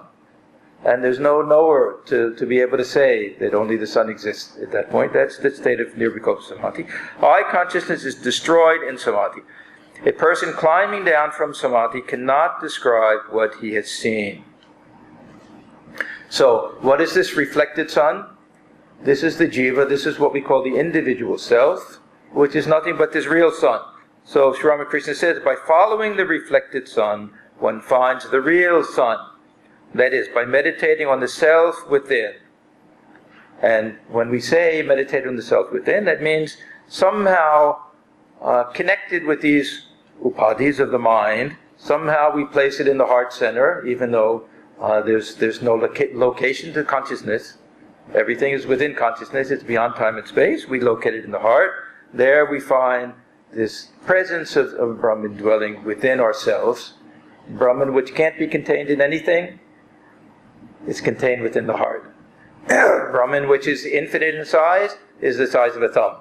And there's no knower to be able to say that only the sun exists at that point. That's the state of Nirvikalpa Samadhi. I consciousness is destroyed in Samadhi. A person climbing down from Samadhi cannot describe what he has seen. So, what is this reflected sun? This is the jiva, this is what we call the individual self, which is nothing but this real sun. So Sri Ramakrishna says, by following the reflected sun, one finds the real sun. That is, by meditating on the self within. And when we say meditate on the self within, that means somehow connected with these upadhis of the mind, somehow we place it in the heart center, even though there's no location to consciousness. Everything is within consciousness, it's beyond time and space. We locate it in the heart. There we find this presence of Brahman dwelling within ourselves. Brahman, which can't be contained in anything, is contained within the heart. Brahman, which is infinite in size, is the size of a thumb.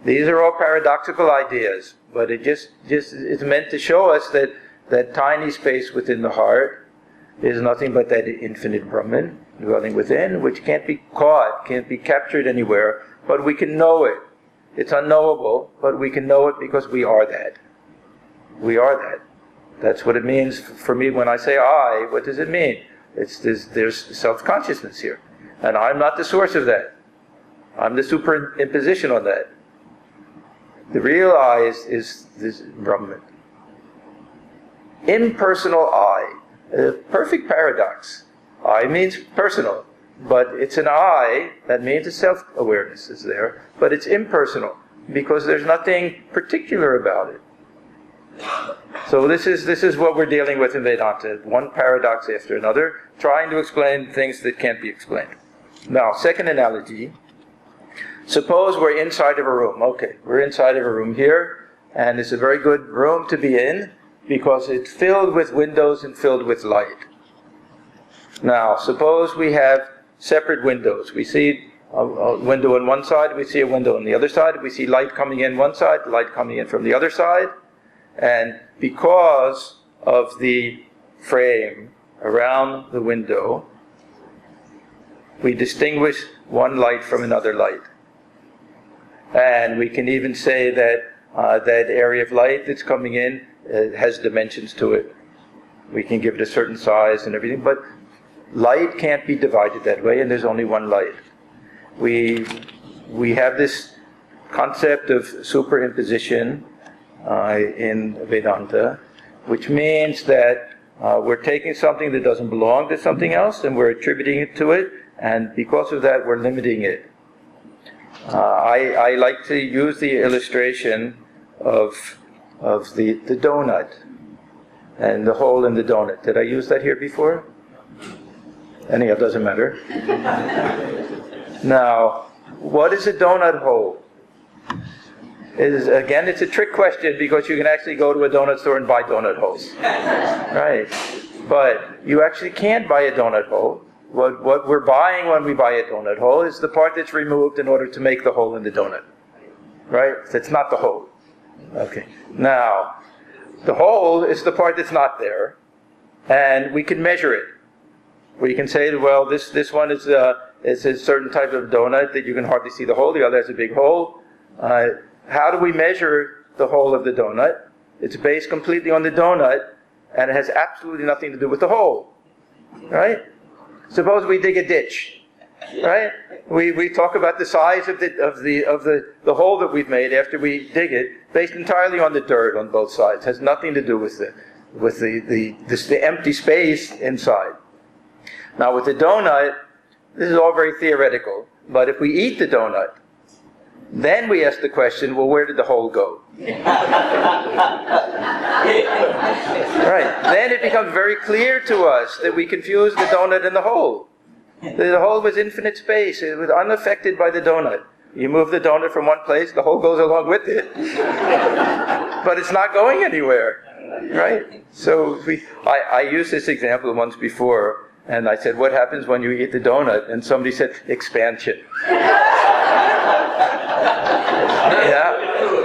These are all paradoxical ideas, but it just is meant to show us that tiny space within the heart is nothing but that infinite Brahman dwelling within, which can't be caught, can't be captured anywhere, but we can know it. It's unknowable, but we can know it because we are that. We are that. That's what it means for me when I say I. What does it mean? There's self-consciousness here. And I'm not the source of that. I'm the superimposition on that. The real I is this Brahman. Impersonal I. A perfect paradox. I means personal. But it's an I, that means a self-awareness is there, but it's impersonal, because there's nothing particular about it. So this is what we're dealing with in Vedanta, one paradox after another, trying to explain things that can't be explained. Now, second analogy, suppose we're inside of a room. Okay, we're inside of a room here, and it's a very good room to be in, because it's filled with windows and filled with light. Now, suppose we have separate windows. We see a window on one side, we see a window on the other side, we see light coming in one side, light coming in from the other side, and because of the frame around the window, we distinguish one light from another light. And we can even say that that area of light that's coming in has dimensions to it. We can give it a certain size and everything, but light can't be divided that way, and there's only one light. We we have this concept of superimposition in Vedanta, which means that we're taking something that doesn't belong to something else and we're attributing it to it, and because of that we're limiting it. I like to use the illustration of the donut and the hole in the donut. Did I use that here before? Anyhow, it doesn't matter. Now, what is a donut hole? Again, it's a trick question because you can actually go to a donut store and buy donut holes. Right. But you actually can't buy a donut hole. What we're buying when we buy a donut hole is the part that's removed in order to make the hole in the donut. Right? That's not the hole. Okay. Now, the hole is the part that's not there, and we can measure it. We can say, well, this one is a certain type of donut that you can hardly see the hole. The other has a big hole. How do we measure the hole of the donut? It's based completely on the donut, and it has absolutely nothing to do with the hole. Right? Suppose we dig a ditch. Right? We talk about the size of the hole that we've made after we dig it, based entirely on the dirt on both sides. It has nothing to do with the empty space inside. Now with the donut, this is all very theoretical. But if we eat the donut, then we ask the question, well, where did the hole go? Right. Then it becomes very clear to us that we confuse the donut and the hole. The hole was infinite space. It was unaffected by the donut. You move the donut from one place, the hole goes along with it. But it's not going anywhere. Right? So I used this example once before, and I said, what happens when you eat the donut? And somebody said, expansion.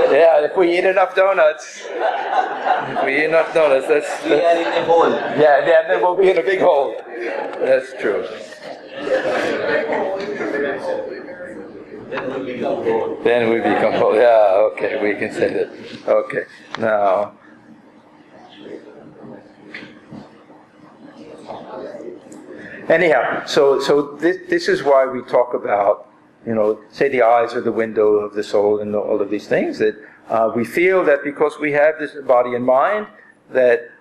Yeah, if we eat enough donuts, that's in a hole. Yeah, then we'll be in a big hole. That's true. Then we become whole. Yeah, okay, we can say that. Okay, now. Anyhow, so this is why we talk about, say the eyes are the window of the soul and all of these things, that we feel that because we have this body and mind, that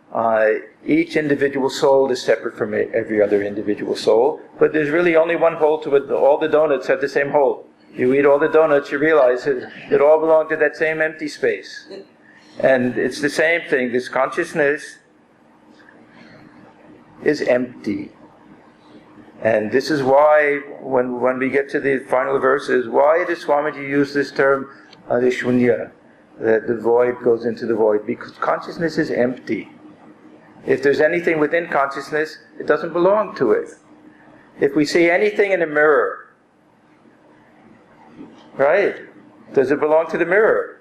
each individual soul is separate from every other individual soul, but there's really only one hole to it. All the donuts have the same hole. You eat all the donuts, you realize that it all belong to that same empty space. And it's the same thing. This consciousness is empty. And this is why, when we get to the final verses, why does Swamiji use this term, the shunya, that the void goes into the void? Because consciousness is empty. If there's anything within consciousness, it doesn't belong to it. If we see anything in a mirror, right, does it belong to the mirror?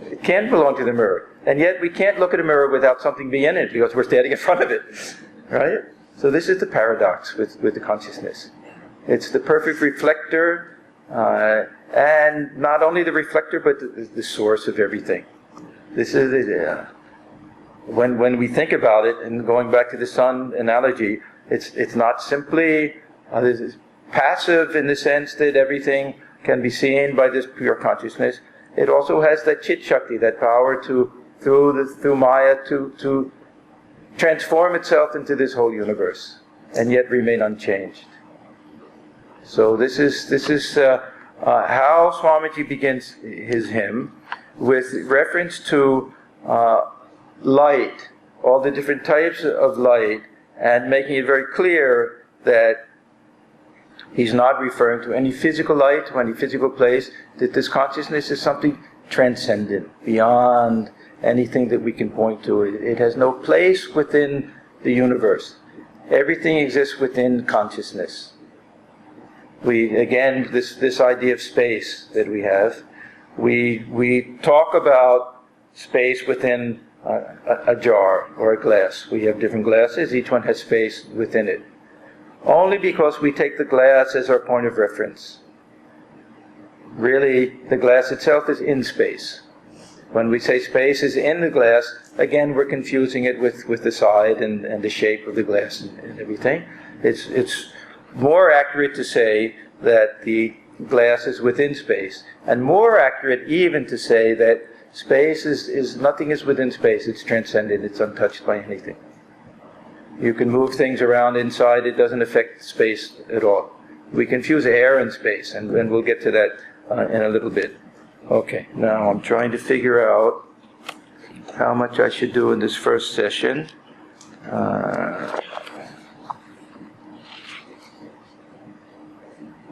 It can't belong to the mirror. And yet we can't look at a mirror without something being in it, because we're standing in front of it, right? So this is the paradox with the consciousness. It's the perfect reflector, and not only the reflector, but the source of everything. This is when we think about it, and going back to the sun analogy, it's not simply passive in the sense that everything can be seen by this pure consciousness. It also has that chit shakti, that power through Maya to transform itself into this whole universe, and yet remain unchanged. So this is how Swamiji begins his hymn, with reference to light, all the different types of light, and making it very clear that he's not referring to any physical light, to any physical place, that this consciousness is something transcendent, beyond anything that we can point to. It has no place within the universe. Everything exists within consciousness. Again, this idea of space that we have, we talk about space within a jar or a glass. We have different glasses, each one has space within it. Only because we take the glass as our point of reference. Really, the glass itself is in space. When we say space is in the glass, again, we're confusing it with the side and the shape of the glass and everything. It's more accurate to say that the glass is within space. And more accurate even to say that space is nothing is within space, it's transcendent, it's untouched by anything. You can move things around inside, it doesn't affect space at all. We confuse air and space, and we'll get to that in a little bit. Okay, now I'm trying to figure out how much I should do in this first session.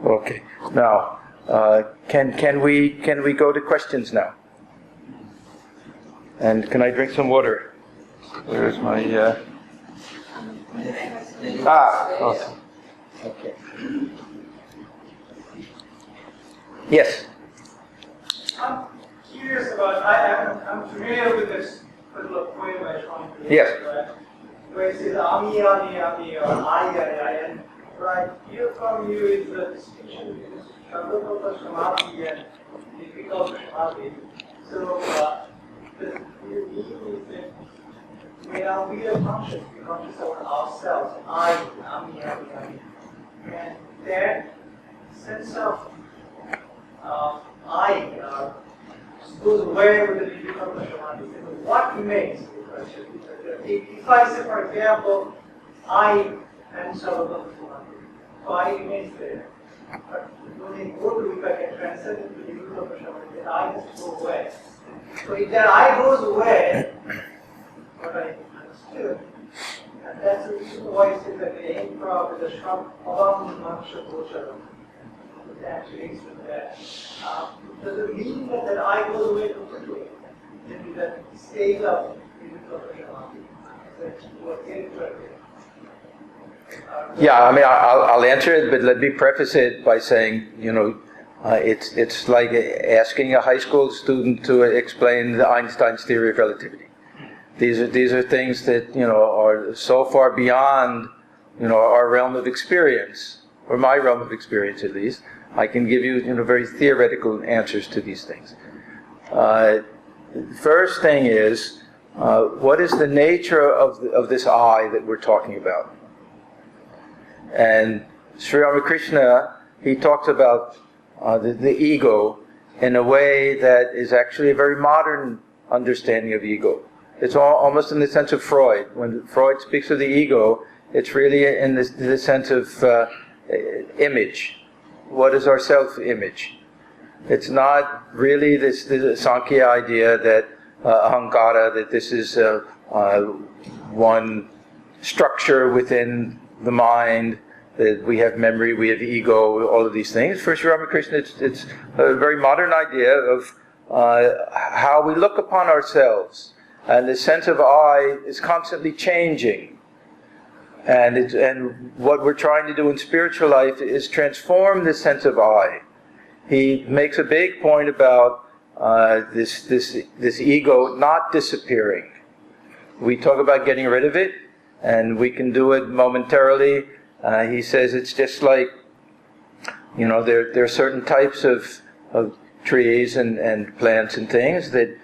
Okay, now can we go to questions now? And can I drink some water? Where's my okay. Okay. Yes. I'm curious about. I'm familiar with this particular poem by Swami. Yes. Where it says "Ami, Ami, Ami" or "I, and what I hear from you is the distinction between Shabdakota Samadhi and difficult Samadhi. So, the meaning is that may now we are conscious, be conscious of ourselves. I, Ami, Ami, Ami, and that sense of I goes away with the difficult Samadhi. What remains? If I say, for example, I am Samadhi, so I remains there. But when I go to, if I can transcend into the difficult Samadhi, then I has to go away. So if that I goes away, what I understood, and that's the reason why it says that the improv is a shrub along the Maksha Gocharam. It actually explains that. Does it mean that I goes away completely? Maybe that stays up in the Samadhi? Yeah, I mean, I'll answer it, but let me preface it by saying, it's like asking a high school student to explain Einstein's theory of relativity. These are things that are so far beyond our realm of experience, or my realm of experience at least. I can give you very theoretical answers to these things. First thing is, what is the nature of this I that we're talking about? And Sri Ramakrishna, he talks about the ego in a way that is actually a very modern understanding of ego. It's almost in the sense of Freud. When Freud speaks of the ego, it's really in the sense of image. What is our self-image? It's not really this Sankhya idea that ahankara, that this is one structure within the mind, that we have memory, we have ego, all of these things. For Sri Ramakrishna, it's a very modern idea of how we look upon ourselves. And the sense of I is constantly changing. And what we're trying to do in spiritual life is transform this sense of I. He makes a big point about this ego not disappearing. We talk about getting rid of it, and we can do it momentarily. He says it's just like, there are certain types of trees and plants and things that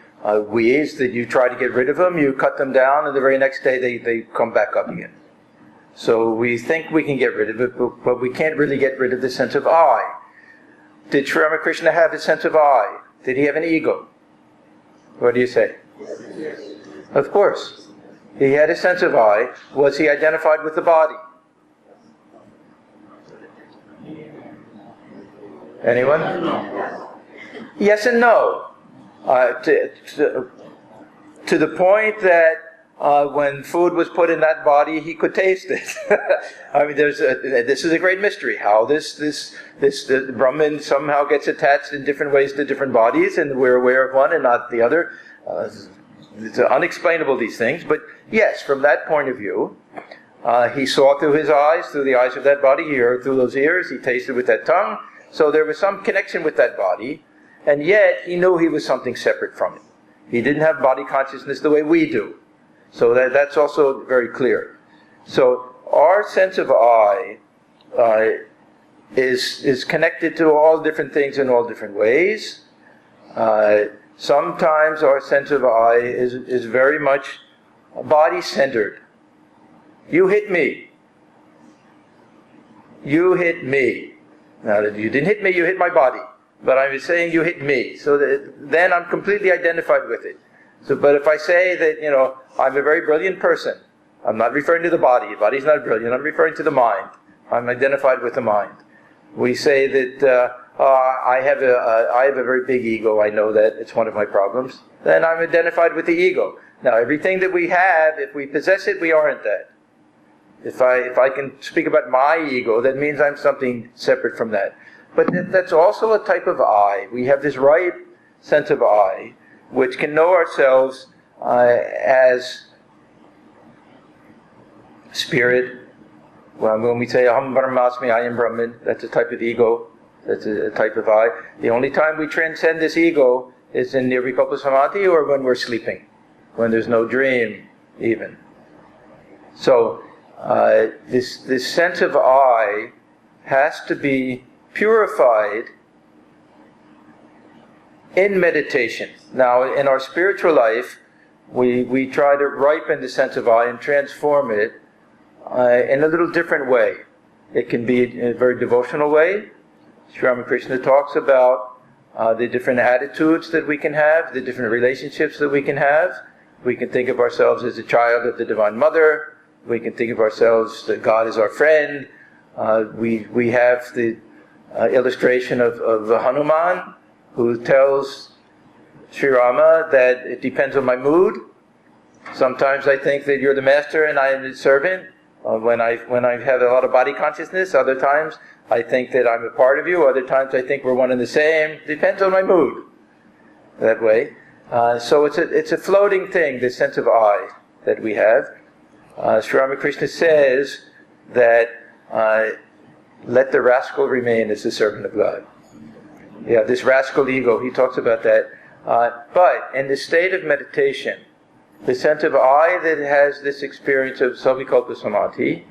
weeds that you try to get rid of them, you cut them down, and the very next day they come back up again. So we think we can get rid of it, but we can't really get rid of the sense of I. Did Sri Ramakrishna have a sense of I? Did he have an ego? What do you say? Yes. Of course. He had a sense of I. Was he identified with the body? Anyone? Yes and no. To the point that when food was put in that body, he could taste it. I mean, this is a great mystery. How this Brahman somehow gets attached in different ways to different bodies, and we're aware of one and not the other. It's unexplainable, these things. But yes, from that point of view, he saw through his eyes, through the eyes of that body. He heard through those ears. He tasted with that tongue. So there was some connection with that body, and yet he knew he was something separate from it. He didn't have body consciousness the way we do. So that's also very clear. So our sense of I is connected to all different things in all different ways. Sometimes our sense of I is very much body-centered. You hit me. You hit me. Now, you didn't hit me, you hit my body. But I'm saying you hit me. So then I'm completely identified with it. So, but if I say that, I'm a very brilliant person, I'm not referring to the body. The body's not brilliant. I'm referring to the mind. I'm identified with the mind. We say that I have a very big ego. I know that. It's one of my problems. Then I'm identified with the ego. Now, everything that we have, if we possess it, we aren't that. If I can speak about my ego, that means I'm something separate from that. But that's also a type of I. We have this right sense of I, which can know ourselves as spirit. When we say Aham Brahmasmi, I am Brahman, that's a type of ego. That's a type of I. The only time we transcend this ego is in Nirvikalpa Samadhi or when we're sleeping, when there's no dream even. So this sense of I has to be purified in meditation. Now, in our spiritual life, we try to ripen the sense of I and transform it in a little different way. It can be in a very devotional way. Sri Ramakrishna talks about the different attitudes that we can have, the different relationships that we can have. We can think of ourselves as a child of the Divine Mother. We can think of ourselves that God is our friend. We have the illustration of Hanuman, who tells Sri Rama that it depends on my mood. Sometimes I think that you're the master and I am the servant. When I have a lot of body consciousness, other times I think that I'm a part of you. Other times I think we're one and the same. Depends on my mood. That way. So it's a floating thing, this sense of I that we have. Sri Ramakrishna says that let the rascal remain as the servant of God. Yeah, this rascal ego, he talks about that. But in the state of meditation, the sense of I that has this experience of Savikalpa Samadhi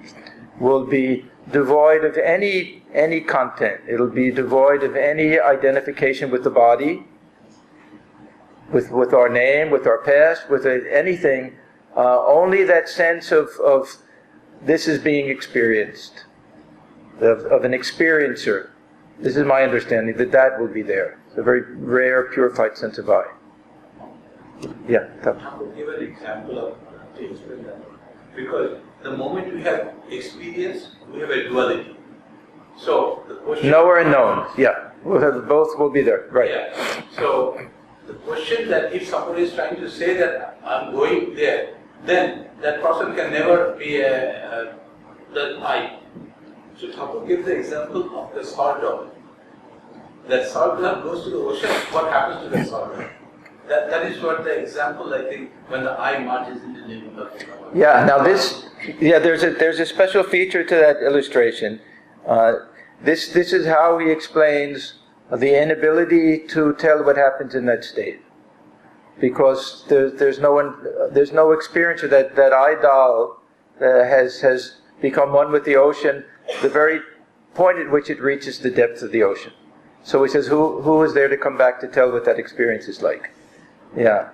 will be devoid of any content. It'll be devoid of any identification with the body, with our name, with our past, with anything. Only that sense of this is being experienced, of an experiencer. This is my understanding, that will be there. It's a very rare, purified sense of I. Yeah. I will give an example to explain that. Because the moment we have experience, we have a duality. So the question... Knower and known, yeah. Both will be there, right. Yeah. So the question that if someone is trying to say that I'm going there, then that person can never be the I. So Thakur gives the example of the salt dog. That salt dog goes to the ocean, what happens to the salt dog? That is what the example, I think, when the I merges into living. Yeah, now there's a special feature to that illustration. This is how he explains the inability to tell what happens in that state. Because there's no experiencer that idol has become one with the ocean, the very point at which it reaches the depth of the ocean. So he says, who is there to come back to tell what that experience is like? Yeah.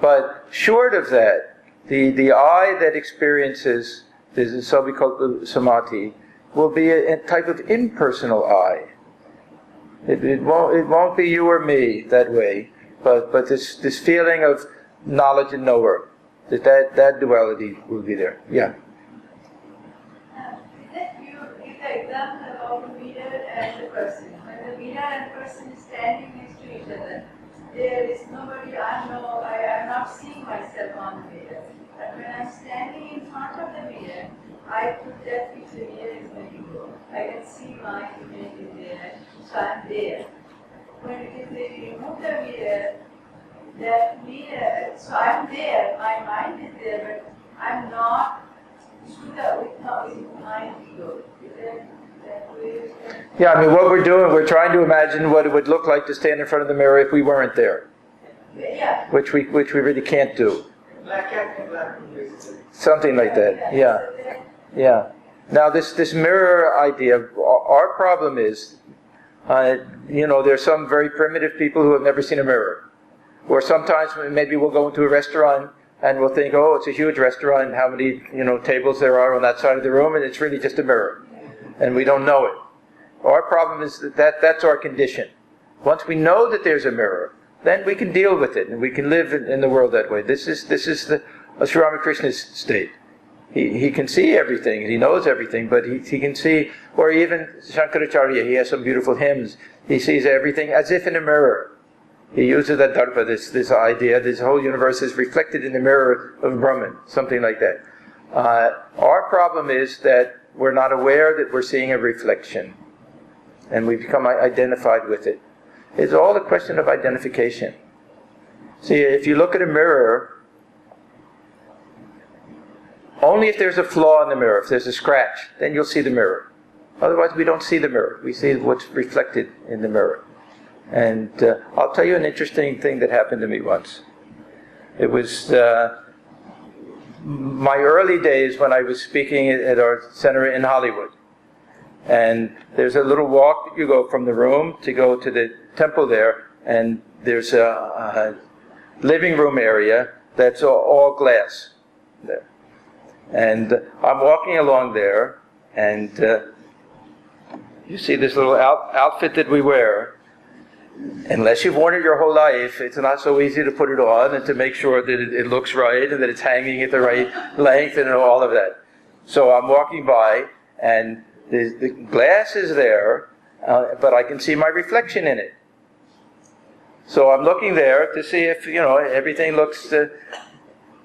But short of that, the I that experiences this Savikalpa Samadhi will be a type of impersonal I. It won't be you or me that way, but this feeling of knowledge and knower, that duality will be there. Yeah. You give the example about the mirror and the person. When the mirror and person is standing next to each other, there is nobody I am not seeing myself on the mirror. But when I'm standing in front of the mirror, I put that which the mirror is my ego. I can see my image is there, so I'm there. When they remove the mirror, that mirror, so I'm there, my mind is there, but I'm not with my ego. Yeah, I mean, what we're doing, we're trying to imagine what it would look like to stand in front of the mirror if we weren't there. Yeah. Which we really can't do. Black cat and black room. Something like that. Yeah. Yeah. Now this mirror idea, our problem is, there's some very primitive people who have never seen a mirror. Or sometimes maybe we'll go into a restaurant and we'll think, oh, it's a huge restaurant, how many tables there are on that side of the room, and it's really just a mirror. And we don't know it. Our problem is that's our condition. Once we know that there's a mirror, then we can deal with it, and we can live in the world that way. This is the Sri Ramakrishna's state. He can see everything, and he knows everything, but he can see, or even Shankaracharya, he has some beautiful hymns. He sees everything as if in a mirror. He uses that darpa, this idea, this whole universe is reflected in the mirror of Brahman, something like that. Our problem is that we're not aware that we're seeing a reflection, and we become identified with it. It's all a question of identification. See, if you look at a mirror, only if there's a flaw in the mirror, if there's a scratch, then you'll see the mirror. Otherwise, we don't see the mirror. We see what's reflected in the mirror. And I'll tell you an interesting thing that happened to me once. It was my early days when I was speaking at our center in Hollywood. And there's a little walk that you go from the room to go to the temple there, and there's a living room area that's all glass there. And I'm walking along there, and you see this little outfit that we wear. Unless you've worn it your whole life, it's not so easy to put it on and to make sure that it looks right and that it's hanging at the right length and all of that. So I'm walking by, and the glass is there, but I can see my reflection in it. So I'm looking there to see if, everything looks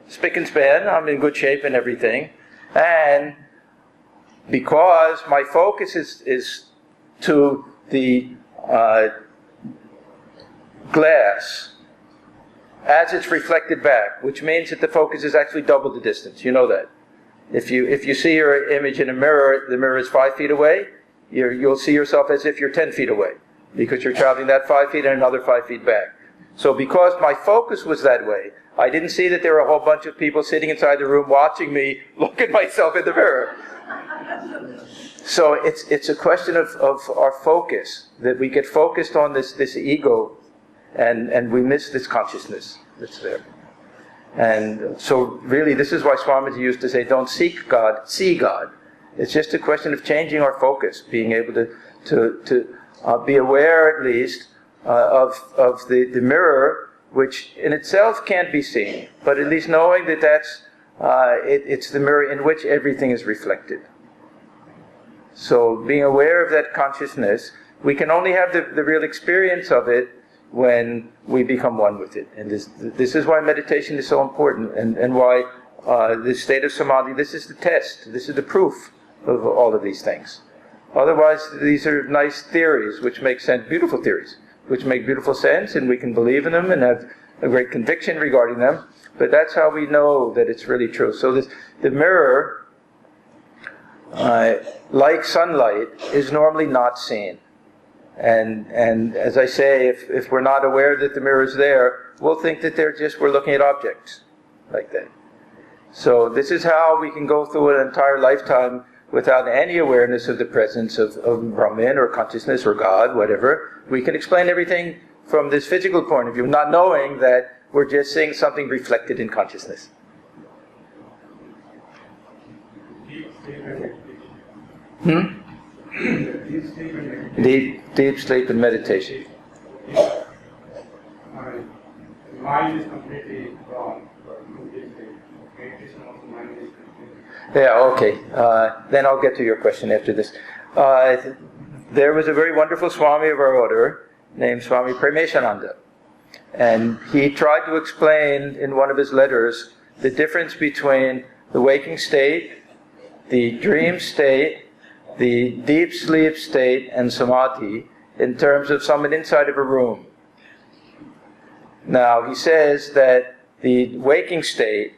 spick and span. I'm in good shape and everything. And because my focus is to the glass as it's reflected back, which means that the focus is actually double the distance. You know that. If you see your image in a mirror, the mirror is 5 feet away, you'll see yourself as if you're 10 feet away, because you're traveling that 5 feet and another 5 feet back. So because my focus was that way, I didn't see that there were a whole bunch of people sitting inside the room watching me look at myself in the mirror. So it's a question of our focus, that we get focused on this ego, and we miss this consciousness that's there. And so really this is why Swamiji used to say, don't seek God, see God. It's just a question of changing our focus, being able to be aware at least of the mirror, which in itself can't be seen, but at least knowing that it's the mirror in which everything is reflected. So being aware of that consciousness, we can only have the real experience of it when we become one with it. And this is why meditation is so important, and why this state of Samadhi, this is the test, this is the proof of all of these things. Otherwise, these are nice theories which make sense, beautiful theories, which make beautiful sense, and we can believe in them and have a great conviction regarding them, but that's how we know that it's really true. So the mirror, like sunlight, is normally not seen. And as I say, if we're not aware that the mirror is there, we'll think that we're looking at objects like that. So this is how we can go through an entire lifetime without any awareness of the presence of Brahman or consciousness or God, whatever. We can explain everything from this physical point of view, not knowing that we're just seeing something reflected in consciousness. Deep sleep and meditation. Mind is completely wrong. Meditation of the mind is completely. Yeah, okay. Then I'll get to your question after this. There was a very wonderful Swami of our order named Swami Premeshananda. And he tried to explain in one of his letters the difference between the waking state, the dream state, the deep sleep state, and Samadhi in terms of someone inside of a room. Now, he says that the waking state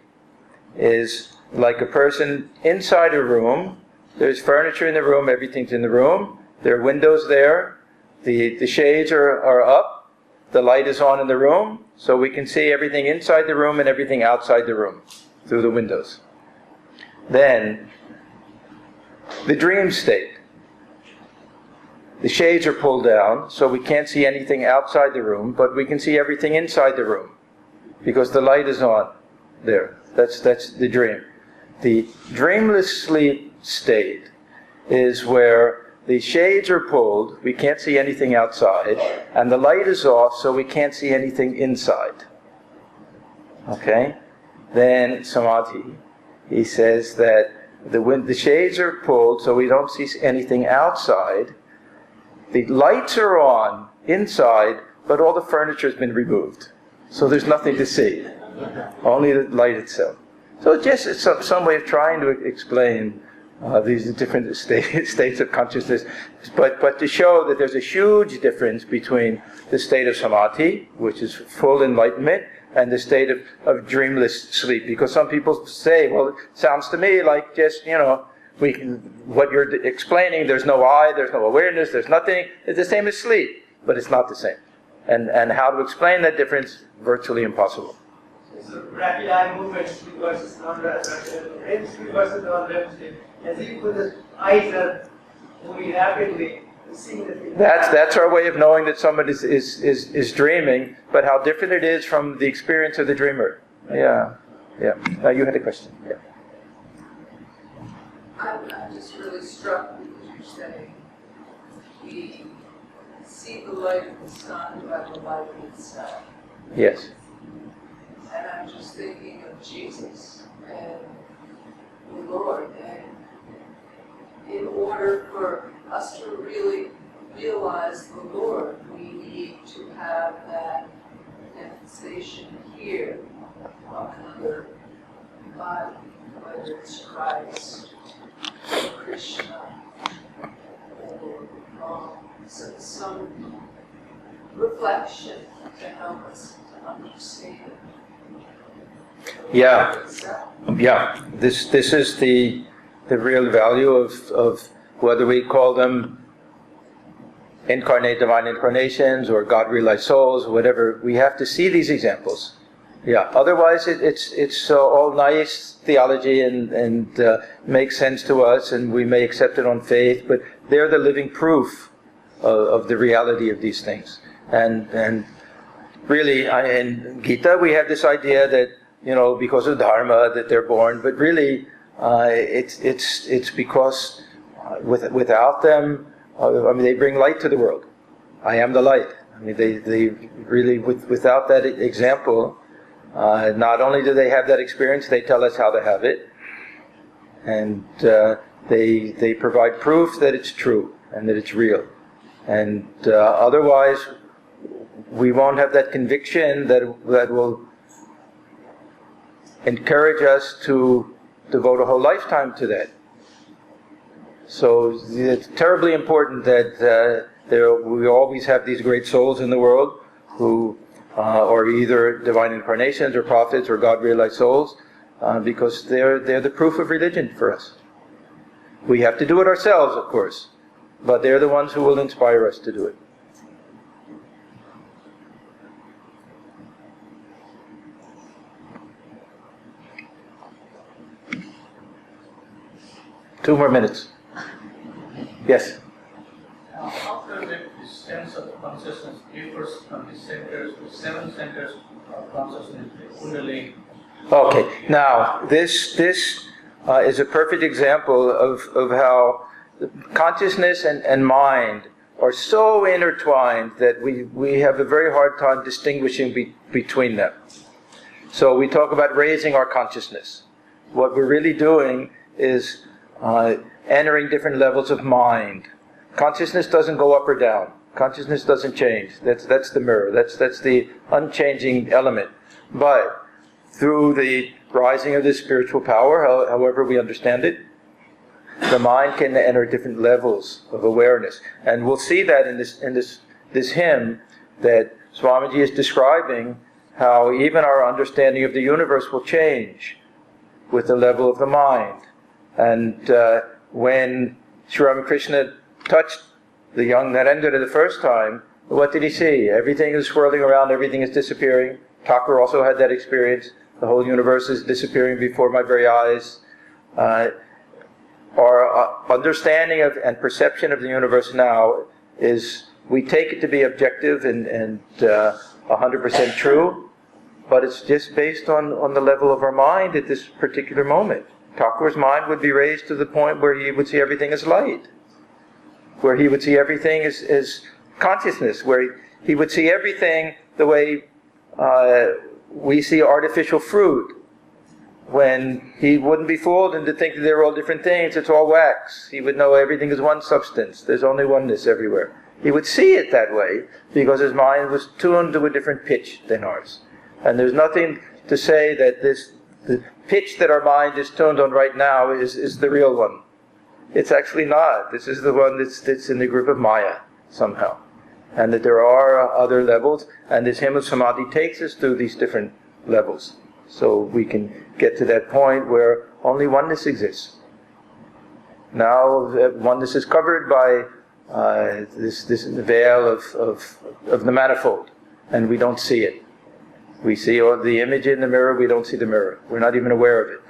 is like a person inside a room. There's furniture in the room, everything's in the room. There are windows there. The shades are up. The light is on in the room, so we can see everything inside the room and everything outside the room through the windows. Then, the dream state. The shades are pulled down, so we can't see anything outside the room, but we can see everything inside the room, because the light is on there. That's the dream. The dreamless sleep state is where the shades are pulled, we can't see anything outside, and the light is off, so we can't see anything inside. Okay? Then Samadhi, he says that when the shades are pulled, so we don't see anything outside, the lights are on inside, but all the furniture has been removed. So there's nothing to see, only the light itself. So it's some way of trying to explain these different states of consciousness, but to show that there's a huge difference between the state of samadhi, which is full enlightenment, and the state of dreamless sleep. Because some people say, well, it sounds to me like just, what you're explaining, there's no I, there's no awareness, there's nothing. It's the same as sleep, but it's not the same. And how to explain that difference, virtually impossible. So rapid eye movement, sleep versus non-rapid, REM sleep versus non-REM sleep. As if the eyes are moving rapidly, seeing the thing. That's our way of knowing that someone is dreaming, but how different it is from the experience of the dreamer. Yeah. You had a question. Yeah. I'm just really struck because you're saying we see the light of the sun by the light of itself. Yes. And I'm just thinking of Jesus and the Lord. And in order for us to really realize the Lord, we need to have that manifestation here of another body, whether it's Christ or Krishna or some reflection to help us to understand. Yeah. This is the real value of whether we call them divine incarnations or God realized souls or whatever. We have to see these examples. Yeah. Otherwise, it's all nice theology and makes sense to us, and we may accept it on faith. But they're the living proof of the reality of these things. And really, in Gita, we have this idea that because of dharma that they're born, but really, it's because without them, they bring light to the world. I am the light. They really, without that example, not only do they have that experience, they tell us how to have it, and they provide proof that it's true and that it's real. And otherwise, we won't have that conviction that will encourage us to devote a whole lifetime to that. So it's terribly important that we always have these great souls in the world who are either divine incarnations or prophets or God-realized souls, because they're the proof of religion for us. We have to do it ourselves, of course, but they're the ones who will inspire us to do it. Two more minutes. Yes? How does this sense of consciousness differs from the centers, the 7 centers of consciousness, the Kundalini? Okay, now this is a perfect example of how consciousness and mind are so intertwined that we have a very hard time distinguishing between them. So we talk about raising our consciousness. What we're really doing is entering different levels of mind. Consciousness doesn't go up or down. Consciousness doesn't change. That's the mirror. That's the unchanging element. But through the rising of the spiritual power, however we understand it, the mind can enter different levels of awareness. And we'll see that in this hymn that Swamiji is describing, how even our understanding of the universe will change with the level of the mind. And when Sri Ramakrishna touched the young Narendra the first time, what did he see? Everything is swirling around, everything is disappearing. Thakur also had that experience. The whole universe is disappearing before my very eyes. Our understanding of and perception of the universe now is, we take it to be objective and 100% true, but it's just based on the level of our mind at this particular moment. Thakur's mind would be raised to the point where he would see everything as light. where he would see everything as consciousness, where he would see everything the way we see artificial fruit. When he wouldn't be fooled into thinking they're all different things, it's all wax. He would know everything is one substance. There's only oneness everywhere. He would see it that way because his mind was tuned to a different pitch than ours. And there's nothing to say that the pitch that our mind is tuned on right now is the real one. It's actually not. This is the one that's in the group of Maya somehow. And that there are other levels, and this hymn of Samadhi takes us through these different levels. So we can get to that point where only oneness exists. Now oneness is covered by this veil of the manifold, and we don't see it. We see the image in the mirror, we don't see the mirror. We're not even aware of it.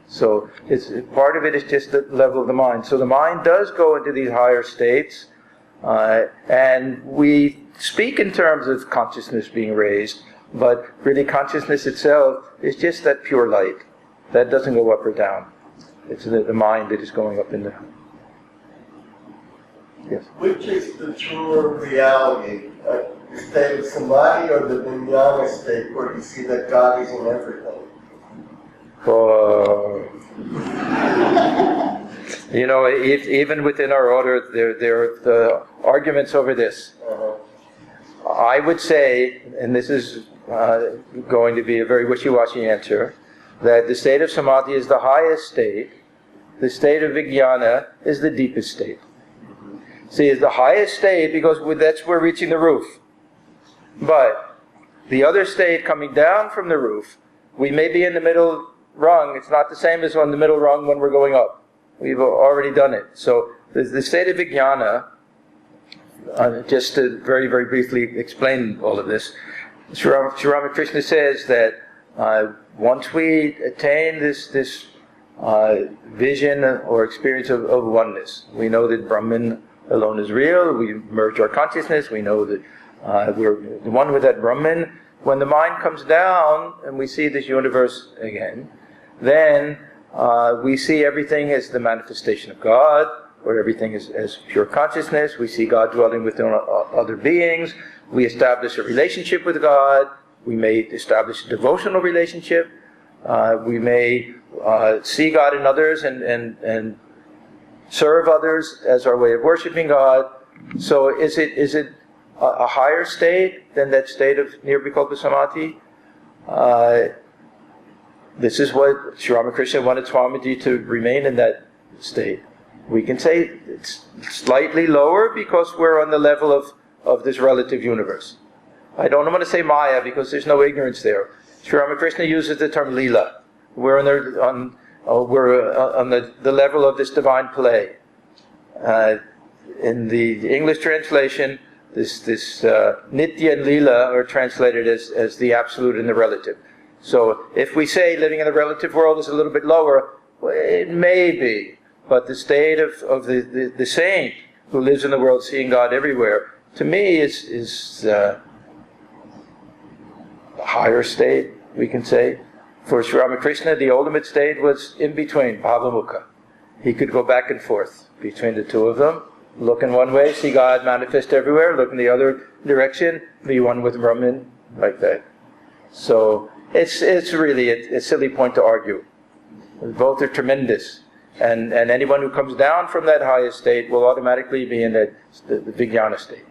So part of it is just the level of the mind. So the mind does go into these higher states, and we speak in terms of consciousness being raised, but really consciousness itself is just that pure light. That doesn't go up or down. It's the mind that is going up and down. Yes? Which is the truer reality? The state of Samadhi or the Vijnana state where you see that God is in everything? Even within our order, there are the arguments over this. I would say, and this is going to be a very wishy-washy answer, that the state of Samadhi is the highest state, the state of Vijnana is the deepest state. See, it's the highest state because that's we're reaching the roof. But the other state coming down from the roof, we may be in the middle rung. It's not the same as on the middle rung when we're going up. We've already done it. So the state of Vijnana, just to very, very briefly explain all of this, Sri Ramakrishna says that once we attain this vision or experience of oneness, we know that Brahman alone is real, we merge our consciousness, we know that we're one with that Brahman. When the mind comes down and we see this universe again, then we see everything as the manifestation of God, or everything is as pure consciousness. We see God dwelling within other beings. We establish a relationship with God. We may establish a devotional relationship. We may see God in others and serve others as our way of worshiping God. So is it a higher state than that state of Nirvikalpa Samadhi? This is what Sri Ramakrishna wanted Swamiji to remain in that state. We can say it's slightly lower because we're on the level of this relative universe. I don't want to say Maya because there's no ignorance there. Sri Ramakrishna uses the term Leela. We're on the level of this divine play. In the English translation, this Nitya and Leela are translated as the absolute and the relative. So if we say living in the relative world is a little bit lower, well, it may be. But the state of the saint who lives in the world seeing God everywhere, to me is a higher state, we can say. For Sri Ramakrishna, the ultimate state was in between, Bhavamukha. He could go back and forth between the two of them. Look in one way, see God manifest everywhere. Look in the other direction, be one with Brahman, like that. So it's really a silly point to argue. Both are tremendous. And anyone who comes down from that highest state will automatically be in the Vijnana state.